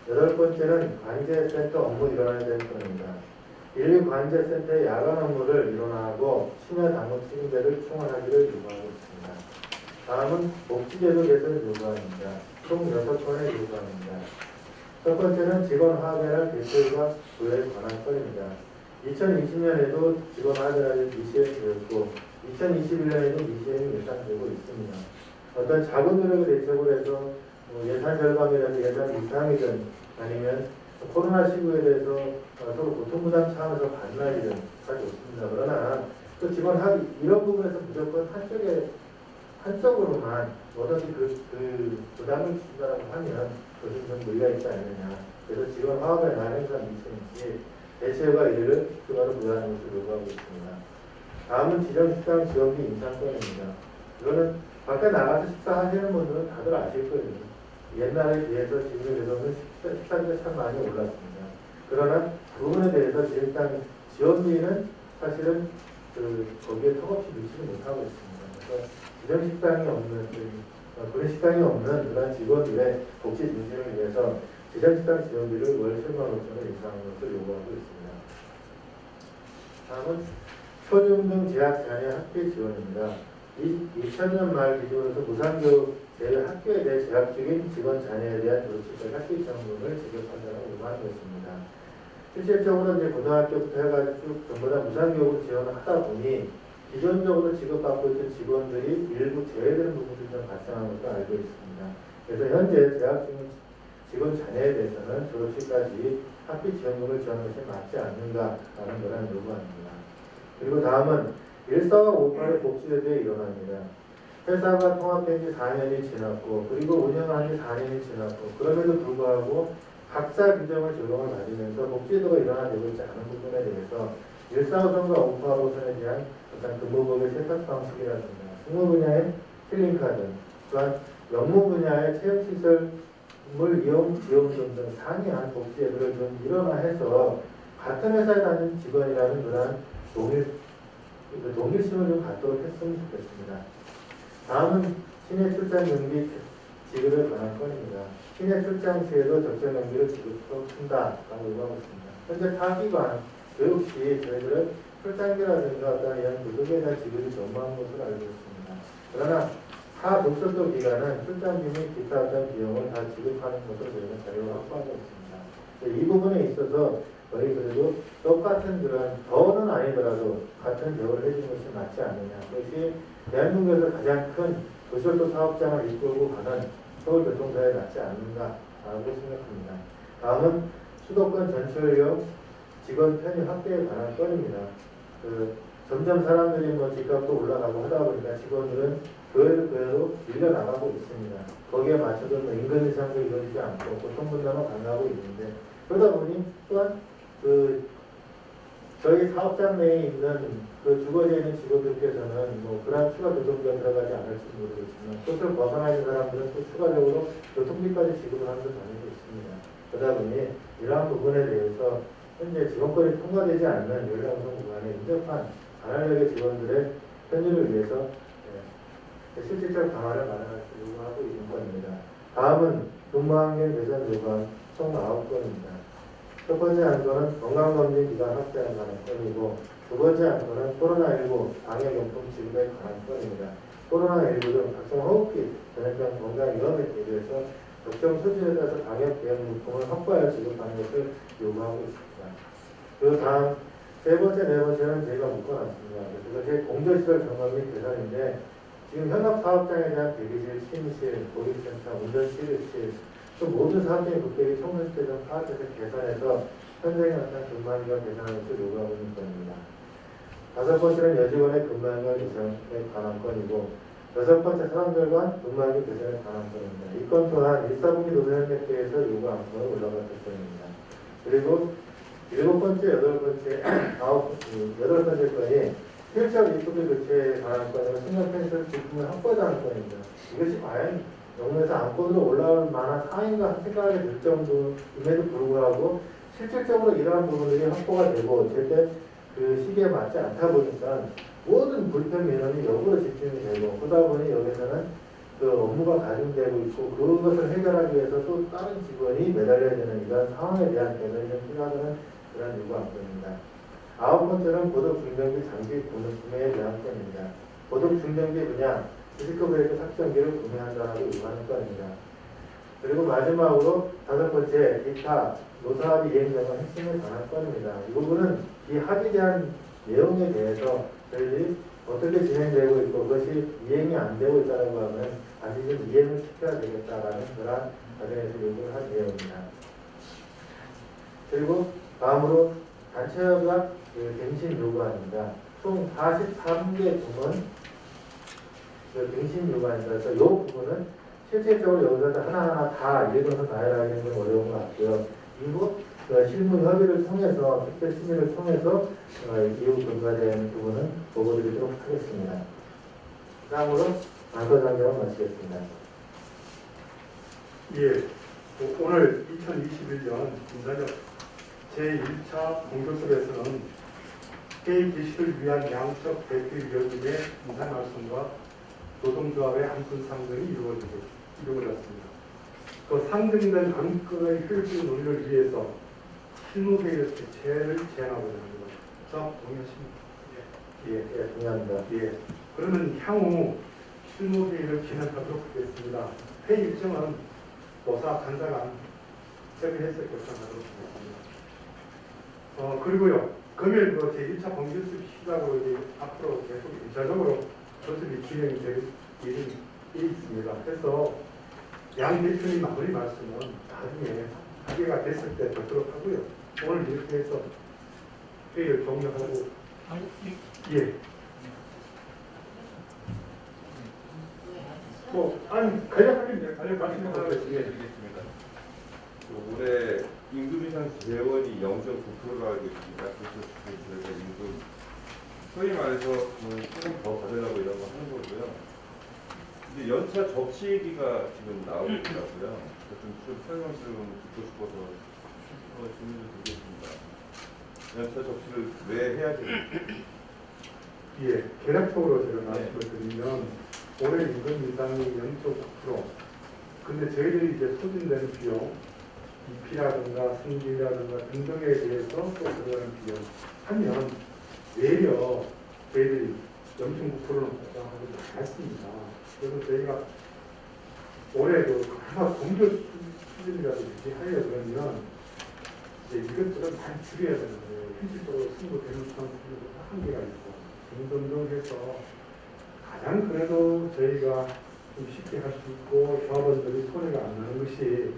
여덟 번째는 관제센터 업무 일어나야 될 건입니다. 112관제센터의 야간 업무를 일어나고 심야 당국 책임자를 충원하기를 요구하고 있습니다. 다음은 복지제도 개선을 요구합니다. 총 6건의 요구안입니다. 첫 번째는 직원 하회랄 대표가 부여에 관한 건입니다. 2020년에도 직원 하회랄이 미시행되었고 2021년에도 미시행이 예상되고 있습니다. 어떤 자본 노력을 대책으로 해서 예산 절감이라든지 예산 이상이든 아니면 코로나19에 대해서 서로 고통부담 차원에서 반날이든 잘 좋습니다. 그러나 또 직원 하회 이런 부분에서 무조건 한쪽으로만 뭐든지 그 부담을 준다라고 하면 그것은 좀 무리가 있지 않느냐. 그래서 직원 화합의 날 행사 미치는지 대체가 이를 휴가로 부여하는 것을 요구하고 있습니다. 다음은 지정식당 지원비 인상권입니다. 이거는 밖에 나가서 식사하시는 분들은 다들 아실 거예요. 옛날에 비해서 지금에서는 식사비가 참 많이 올랐습니다. 그러나 그 부분에 대해서 지정식당 지원비는 사실은 거기에 턱없이 넣지를 못하고 있습니다. 그래서 지정식당이 없는 그런 식당이 없는 그런 직원들의 복지 증진을 위해서 지정식당 지원비를 월 7만 5천원 인상하는 것을 요구하고 있습니다. 다음은 초중등 재학 자녀 학비 지원입니다. 2000년 말 기준으로서 무상교육 제외 학교에 대해 재학 중인 직원 자녀에 대한 조치적 학비 지원금을 지급한다고 요구하는 것입니다. 실질적으로 이제 고등학교부터 해가지고 쭉 전부 다 무상교육을 지원을 하다 보니 기존적으로 지급받고 있던 직원들이 일부 제외되는 부분들이 좀 발생하는 것으로 알고 있습니다. 그래서 현재 재학 중인 직원 자녀에 대해서는 졸업시까지 학비 지원금을 지원하는 것이 맞지 않는가라는 그런 요구입니다. 그리고 다음은 1사와 58의 복지제도에 일어납니다. 회사가 통합된 지 4년이 지났고 그리고 운영을 한 지 4년이 지났고 그럼에도 불구하고 각자 규정을 적용을 받으면서 복지제도가 일어나되고 있지 않은 부분에 대해서 145선과 585선에 대한 어떤 근무법의 세탁 방식이라든가 승무 분야의 힐링카드 또한 영무 분야의 체육시설물 이용 지원금 등 상이한 복지제도를 좀 일원화해서 같은 회사에 다니는 직원이라는 그런 동일심을 좀 갖도록 했으면 좋겠습니다. 다음은 시내 출장 경비 지급에 관한 건입니다. 시내 출장 시에도 적정 경비를 지급한다라고 요구하고 있습니다. 현재 타기관 교육시 저희들은 출장비라든가 어떤 이런 부득에 대한 지급이 전무한 것으로 알고 있습니다. 그러나 타 독서도 기관은 출장비 및 기타 어떤 비용을 다 지급하는 것으로 저희는 자료를 확보하고 있습니다. 이 부분에 있어서 거의 그래도 똑같은 그런 더는 아니더라도 같은 대우를 해주는 것이 맞지 않느냐. 그것이 대한민국에서 가장 큰 도시철도 사업장을 이끌고 가는 서울교통사에 낫지 않는가라고 생각합니다. 다음은 수도권 전철역 직원 편입 확대에 관한 건입니다. 점점 사람들이 뭐 집값도 올라가고 하다 보니까 직원들은 그외로 밀려나가고 있습니다. 거기에 맞춰서 뭐 임금 인상도 이루어지지 않고 고통 분담은 강화하고 있는데 그러다 보니 또한 저희 사업장 내에 있는 주거지에 있는 직원들께서는 뭐 그런 추가 교통비가 들어가지 않을지 모르겠지만 그것을 벗어나 있는 사람들은 또 추가적으로 교통비까지 지급을 하는 경우도 있습니다. 그러다 보니 이러한 부분에 대해서 현재 직원권이 통과되지 않는 연락노동 구간에 인접한 관할력의 직원들의 편의를 위해서 실질적 방안을 마련할 수 요구하고 있는 겁니다. 다음은 근무환경 개선 요구안 총 9건입니다. 첫 번째 안건은 건강검진 기간 확대에 관한 건이고 두 번째 안건은 코로나19 방역용품 지급에 관한 건입니다. 코로나19 등 각종 호흡기, 전염병 건강 위험에 대비해서 적정 수준에 따라서 방역 대응 물품을 확보하여 지급하는 것을 요구하고 있습니다. 그 다음 세 번째, 네 번째는 저희가 묶어놨습니다. 그것이 공조시설 점검 및 개선인데 지금 현업 사업장에 대한 대기실, 침실, 고객센터, 운전치료실 또 모든 사업장의 국격이 총수시대 등 파악해서 개선해서 현장에 나타난 근무환경 개선하는 것을 요구하고 있는 건입니다. 다섯 번째는 여직원의 근무환경 개선에 관한 건이고 여섯 번째 사람들과 근무환경 개선에 관한 건입니다. 이 건 또한 1사분기 노사협력회에서 요구한 건을 올라갔을 건입니다. 그리고 일곱 번째, 여덟 번째 건이 필적 리프트 교체에 관한 건이고 승강 펜슬 부품을 확보하자는 건입니다. 이것이 과연 영문에서 안건으로 올라올 만한 사인가 생각이 들 정도임에도 불구하고 실질적으로 이러한 부분들이 확보가 되고 제때 그 시기에 맞지 않다 보니까 모든 불편 민원이 역으로 집중이 되고 그러다 보니 여기서는 그 업무가 가중되고 있고 그것을 해결하기 위해서 또 다른 직원이 매달려야 되는 이런 상황에 대한 개선이 좀 필요하다는 그런 요구 안건입니다. 아홉 번째는 고속 중장비 장비 구매에 대한 건입니다. 고속 중장비 분야 디스크 브레이크 삭정기를 구매한다고 요구하는 건입니다. 그리고 마지막으로 다섯 번째 기타 노사합의 이행 점검 핵심에 관한 건입니다. 이 부분은 이 합의에 대한 내용에 대해서 저희들이 어떻게 진행되고 있고 그것이 이행이 안 되고 있다고 하면 다시 좀 이행을 시켜야 되겠다라는 그런 과정에서 요구를 한 내용입니다. 그리고 다음으로 단체협약 갱신 요구안입니다. 총 43개 부문 갱신 요구안이라서 이 부분은 실질적으로 여기서 하나하나 다 읽어서 나열하기는 좀 어려운 것 같고요. 이후 실무 협의를 통해서 특별 심의를 통해서 이후 근거되는 부분은 보고드리도록 하겠습니다. 다음으로 안건 장경을 마치겠습니다.
예, 오늘 2021년 인사적 제1차 공교섭에서는 회의 개시를 위한 양적 대표위원님의 인사 말씀과 노동조합의 안건 상정이 이루어졌습니다. 그 상정된 안건의 효율적 논의를 위해서 실무회의의 개최를 제안하고자 합니다. 자, 동의하십니까?
예, 동의합니다.
예. 그러면 향후 실무회의를 진행하도록 하겠습니다. 회의 일정은 노사 간사간 협의해서 결정하도록 하겠습니다. 그리고요, 금일 제1차 공교섭 시작으로 이제 앞으로 계속 1차적으로 교섭이 진행이 될 일이 있습니다. 그래서 양 대표님 마무리 말씀은 나중에 합의가 됐을 때 듣도록 하고요. 오늘 이렇게 해서 회의를 종료하고 예. 간략하게
말씀드리겠습니다. 올해 임금 인상 재원이 0.9%가 있습니다. 그래서 저희가 임금 소위 말해서 조금 더 받으려고 이런 거 하는 거고요. 이제 연차 접시기가 지금 나오고 있더라고요. 좀 설명 좀 듣고 싶어서 질문을 드리겠습니다. 연차 접시를 왜 해야 되는지.
예, 개략적으로 제가 말씀을 드리면 올해 임금 인상이 0.9%. 근데 저희들이 이제 소진되는 비용, 입피라든가 승진이라든가 등등에 대해서 또 들어가는 비용 하면 외려 저희들이 0.9%는 보장하고 않습니다. 그래서 저희가 올해 하나 공조 수준이라도 유지하려 그러면 이제 이것저것 많이 줄여야 되는데 현실적으로 승부되는 수준도 한계가 있고 등등등 해서 가장 그래도 저희가 좀 쉽게 할 수 있고 조합원들이 손해가 안 나는 것이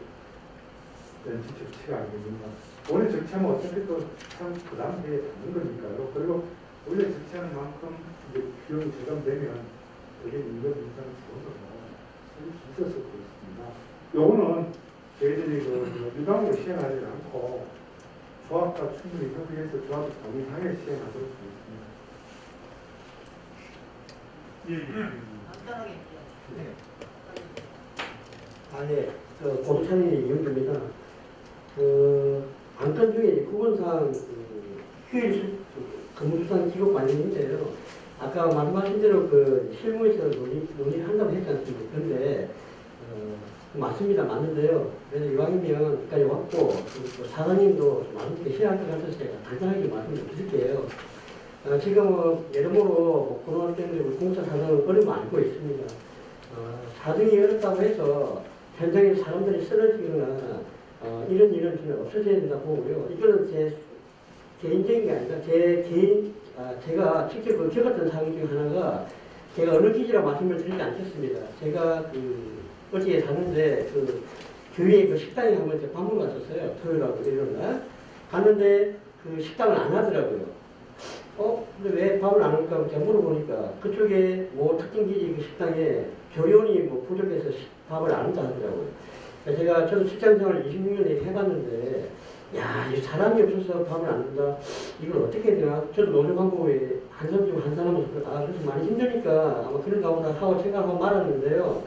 연지 적치가 아닙니다. 원래 적치하면 어차피 또 참 부담되게 되는 거니까요. 그리고 원래 적치하는 만큼 이제 비용이 절감되면 여기 임금 인상 지원도 쓸 수 있었을 것입니다. 요거는 저희들이 그 유당으로 시행하지 않고 조합과 충분히 협의해서 조합이 동의하에 시행하도록 하겠습니다.
간단하게.
네. 고도찬이 이용입니다. 안건 중에 구분상 휴일 근무수당 지급 관련인데요. 아까 말씀하신 대로 실무에서 논의한다고 했지 않습니까? 그런데 맞습니다. 맞는데요. 그래서 이왕이면 여기까지 왔고 사장님도 말씀드리기 싫어할 것 같아서 제가 간단하게 말씀을 드릴게요. 지금 여러모로 코로나 때문에 우리 공사 사정은 어려움 알고 있습니다. 사정이 어렵다고 해서 현장에 사람들이 쓰러지거나 이런 일은 전혀 없어져야 된다 보고요. 이거는 제 개인적인 게 아니라 제가 직접 겪었던 상황 중 하나가 제가 어느 기지라 말씀을 드리지 않겠습니다. 제가 어제 갔는데 교회에 식당에 한번 밥 먹으러 갔었어요. 토요일하고 일요일날 갔는데 식당을 안 하더라고요. 근데 왜 밥을 안 할까 제가 물어보니까 그쪽에 특정 기지 식당에 교련이 부족해서 밥을 안 한다 하더라고요. 저도 직장생활 26년에 해봤는데, 이 사람이 없어서 밥을 안 한다. 이걸 어떻게 해야 되나? 저도 노조간부에 한 사람 중 한 사람은 그래서 많이 힘드니까 아마 그런가 보다 하고 생각하고 말았는데요.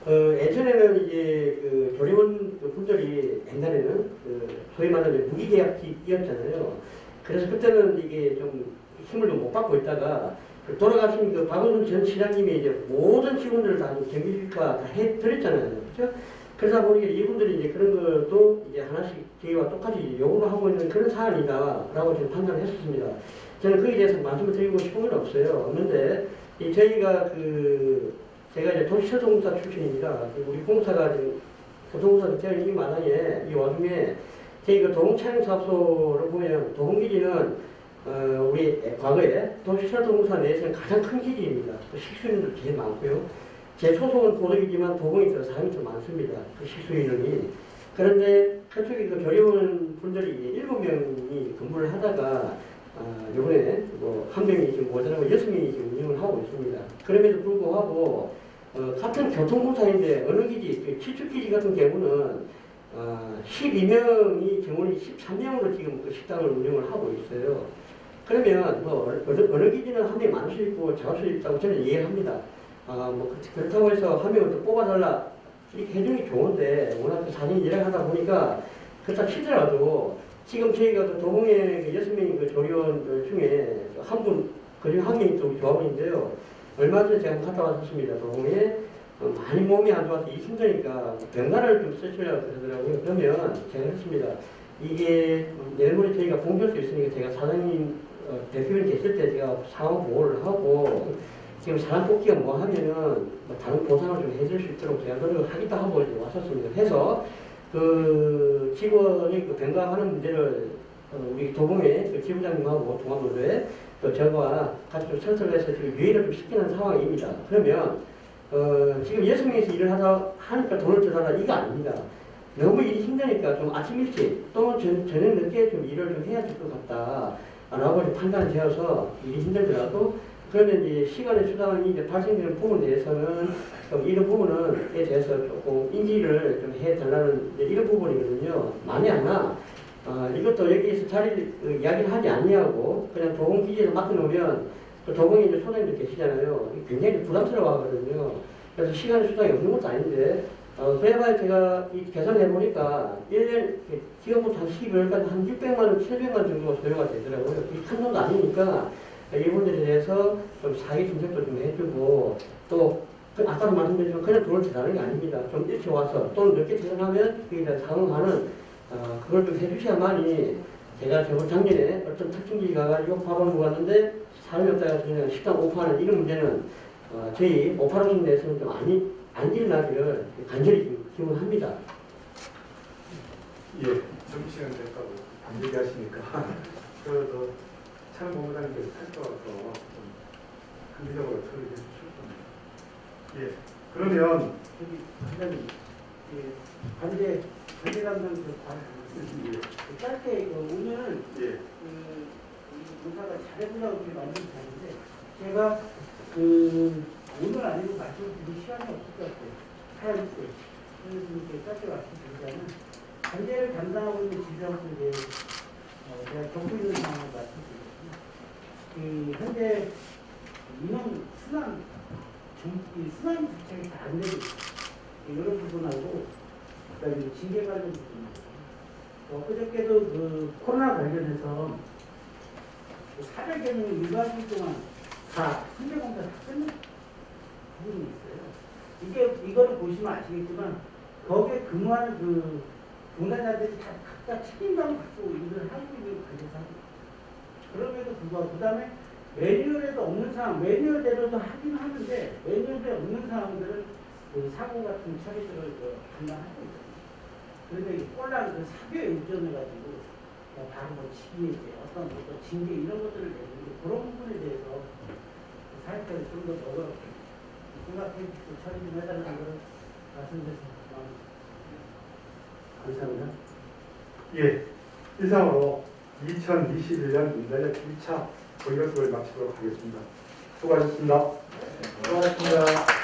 예전에는 이제 교련원 분들이 옛날에는 소위 말하는 무기계약직이었잖아요. 그래서 그때는 이게 좀 힘을 좀 못 받고 있다가 돌아가신 박원순 전 시장님이 이제 모든 직원들을 다 경기실과 다 해드렸잖아요. 그렇죠? 그러다 보니까 이분들이 이제 그런 것도 이제 하나씩 저희와 똑같이 요구를 하고 있는 그런 사안이다라고 저는 판단을 했었습니다. 저는 거기에 대해서 말씀을 드리고 싶은 건 없어요. 없는데, 저희가 제가 이제 도시초도공사 출신입니다. 우리 공사가 지금 교통공사 대한 이 마당에 이 와중에 저희 도봉차량사업소를 보면 도봉기지는 우리 과거에 도시철도공사 내에서는 가장 큰 기지입니다. 식수인도 제일 많고요. 제 소속은 고덕이지만 도봉에 있어서 사람이 좀 많습니다. 식수인원이. 그런데 그쪽에 교련원 분들이 7명이 근무를 하다가 이번에 한 명이 지금 모자라고 6명이 지금 운영을 하고 있습니다. 그럼에도 불구하고 같은 교통공사인데 어느 기지, 칠축기지 같은 경우는 12명이 정원이 13명으로 지금 식당을 운영을 하고 있어요. 그러면 어느 기지는 한 명 많을 수 있고 작을 수 있다고 저는 이해를 합니다. 그렇다고 해서 한 명을 또 뽑아달라 이렇게 해주는 게 좋은데 워낙 사정이 열악하다 보니까 그렇다 치더라도 지금 저희가 도봉에 6명의 조리원 중에 그중 한 명이 또 조합원인데요. 얼마 전에 제가 갔다 왔었습니다. 도봉에 많이 몸이 안 좋아서 힘드니까 병가를 좀 쓰시려고 그러더라고요. 그러면 제가 했습니다. 이게 내일모레 저희가 공개할 수 있으니까 제가 사장님 대표님 계실 때 제가 상호 보호를 하고 지금 사람 뽑기가 뭐 하면은 다른 보상을 좀 해줄 수 있도록 제가 노력을 하기도 하고 이제 왔었습니다. 해서 직원이 병가하는 문제를 우리 도봉의 지부장님하고 동아노조에 또 저와 같이 좀 설득을 해서 지금 유예를 좀 시키는 상황입니다. 그러면 지금 6명에서 일을 하니까 돈을 더 달라 이거 아닙니다. 너무 일이 힘드니까 좀 아침 일찍 또는 저녁 늦게 좀 일을 좀 해야 될 것 같다 라고 판단이 되어서 일이 힘들더라도 그러면 이제 시간의 수당이 이제 발생되는 부분에 대해서는 이런 부분에 대해서 조금 인지를 좀 해달라는 이런 부분이거든요. 만에 하나 이것도 여기에서 이야기를 하지 않냐고 그냥 도봉기지에서 맡겨놓으면 또 도봉에 이제 소장님들 계시잖아요. 굉장히 부담스러워 하거든요. 그래서 시간의 수당이 없는 것도 아닌데 그래봐야 제가 계산해보니까 1년, 지금부터 한 12월까지 한 600만원, 700만원 정도가 소요가 되더라고요. 그게 큰 돈도 아니니까 이분들에 대해서 좀 사기 정책도 좀 해주고 또 아까도 말씀드렸지만 그냥 돈을 대다는 게 아닙니다. 좀 일찍 와서 또는 늦게 퇴근하면 그에 대한 상응하는 그걸 좀 해주셔야만이 제가 저번 작년에 어떤 특징기지 가가지고 밥을 먹었는데 사람이 없다가 그냥 식당 오픈하는 이런 문제는 저희 오파로선 내에서는 좀 안 일어나기를 간절히 기원합니다.
예, 점심시간 됐다고 안 얘기하시니까 차는 본부장님께서 살펴와서 좀 합리적으로 처리해 주실 겁니다. 예, 그러면
여기 한장님 관제 담당 짧게 오늘
예.
의사가 잘해보려고 이렇게 만들지 않는데 제가 오늘 아니고 말씀드릴 시간이 없을 것 같아요. 하얀 때. 그래서 이렇게 짧게 말씀드리자면 관제를 담당하고 있는 지병분에 제가 겪고 있는 상황을 말씀드리겠습니다. 현재 인원 순환 자체가 다 안 되고 있어요. 이런 부분하고 그다음에 징계 관련 부분. 그저께도 코로나 관련해서 400여 일반일 동안 다 선제공사 다 끝낸 부분이 있어요. 이거를 보시면 아시겠지만 거기에 근무하는 종사자들이 다 각자 책임감을 갖고 일을 하고 있는 관계사입니다. 그럼에도 불구하고 그다음에 매뉴얼에도 없는 상황, 매뉴얼대로도 하긴 하는데 매뉴얼에 없는 상황들은 사고 같은 처리들을 담당하고 있거든요. 그런데 꼴랑 사교에 의존해가지고 바로 치기, 어떤 징계 이런 것들을 내는데 그런 부분에 대해서 사회자를 좀 더 너그럽게 생각해 주고 처리 좀 해달라는 걸 말씀드려서 감사합니다.
예, 이상으로 2021년 민달력 1차 본격을 마치도록 하겠습니다. 수고하셨습니다.
고맙습니다.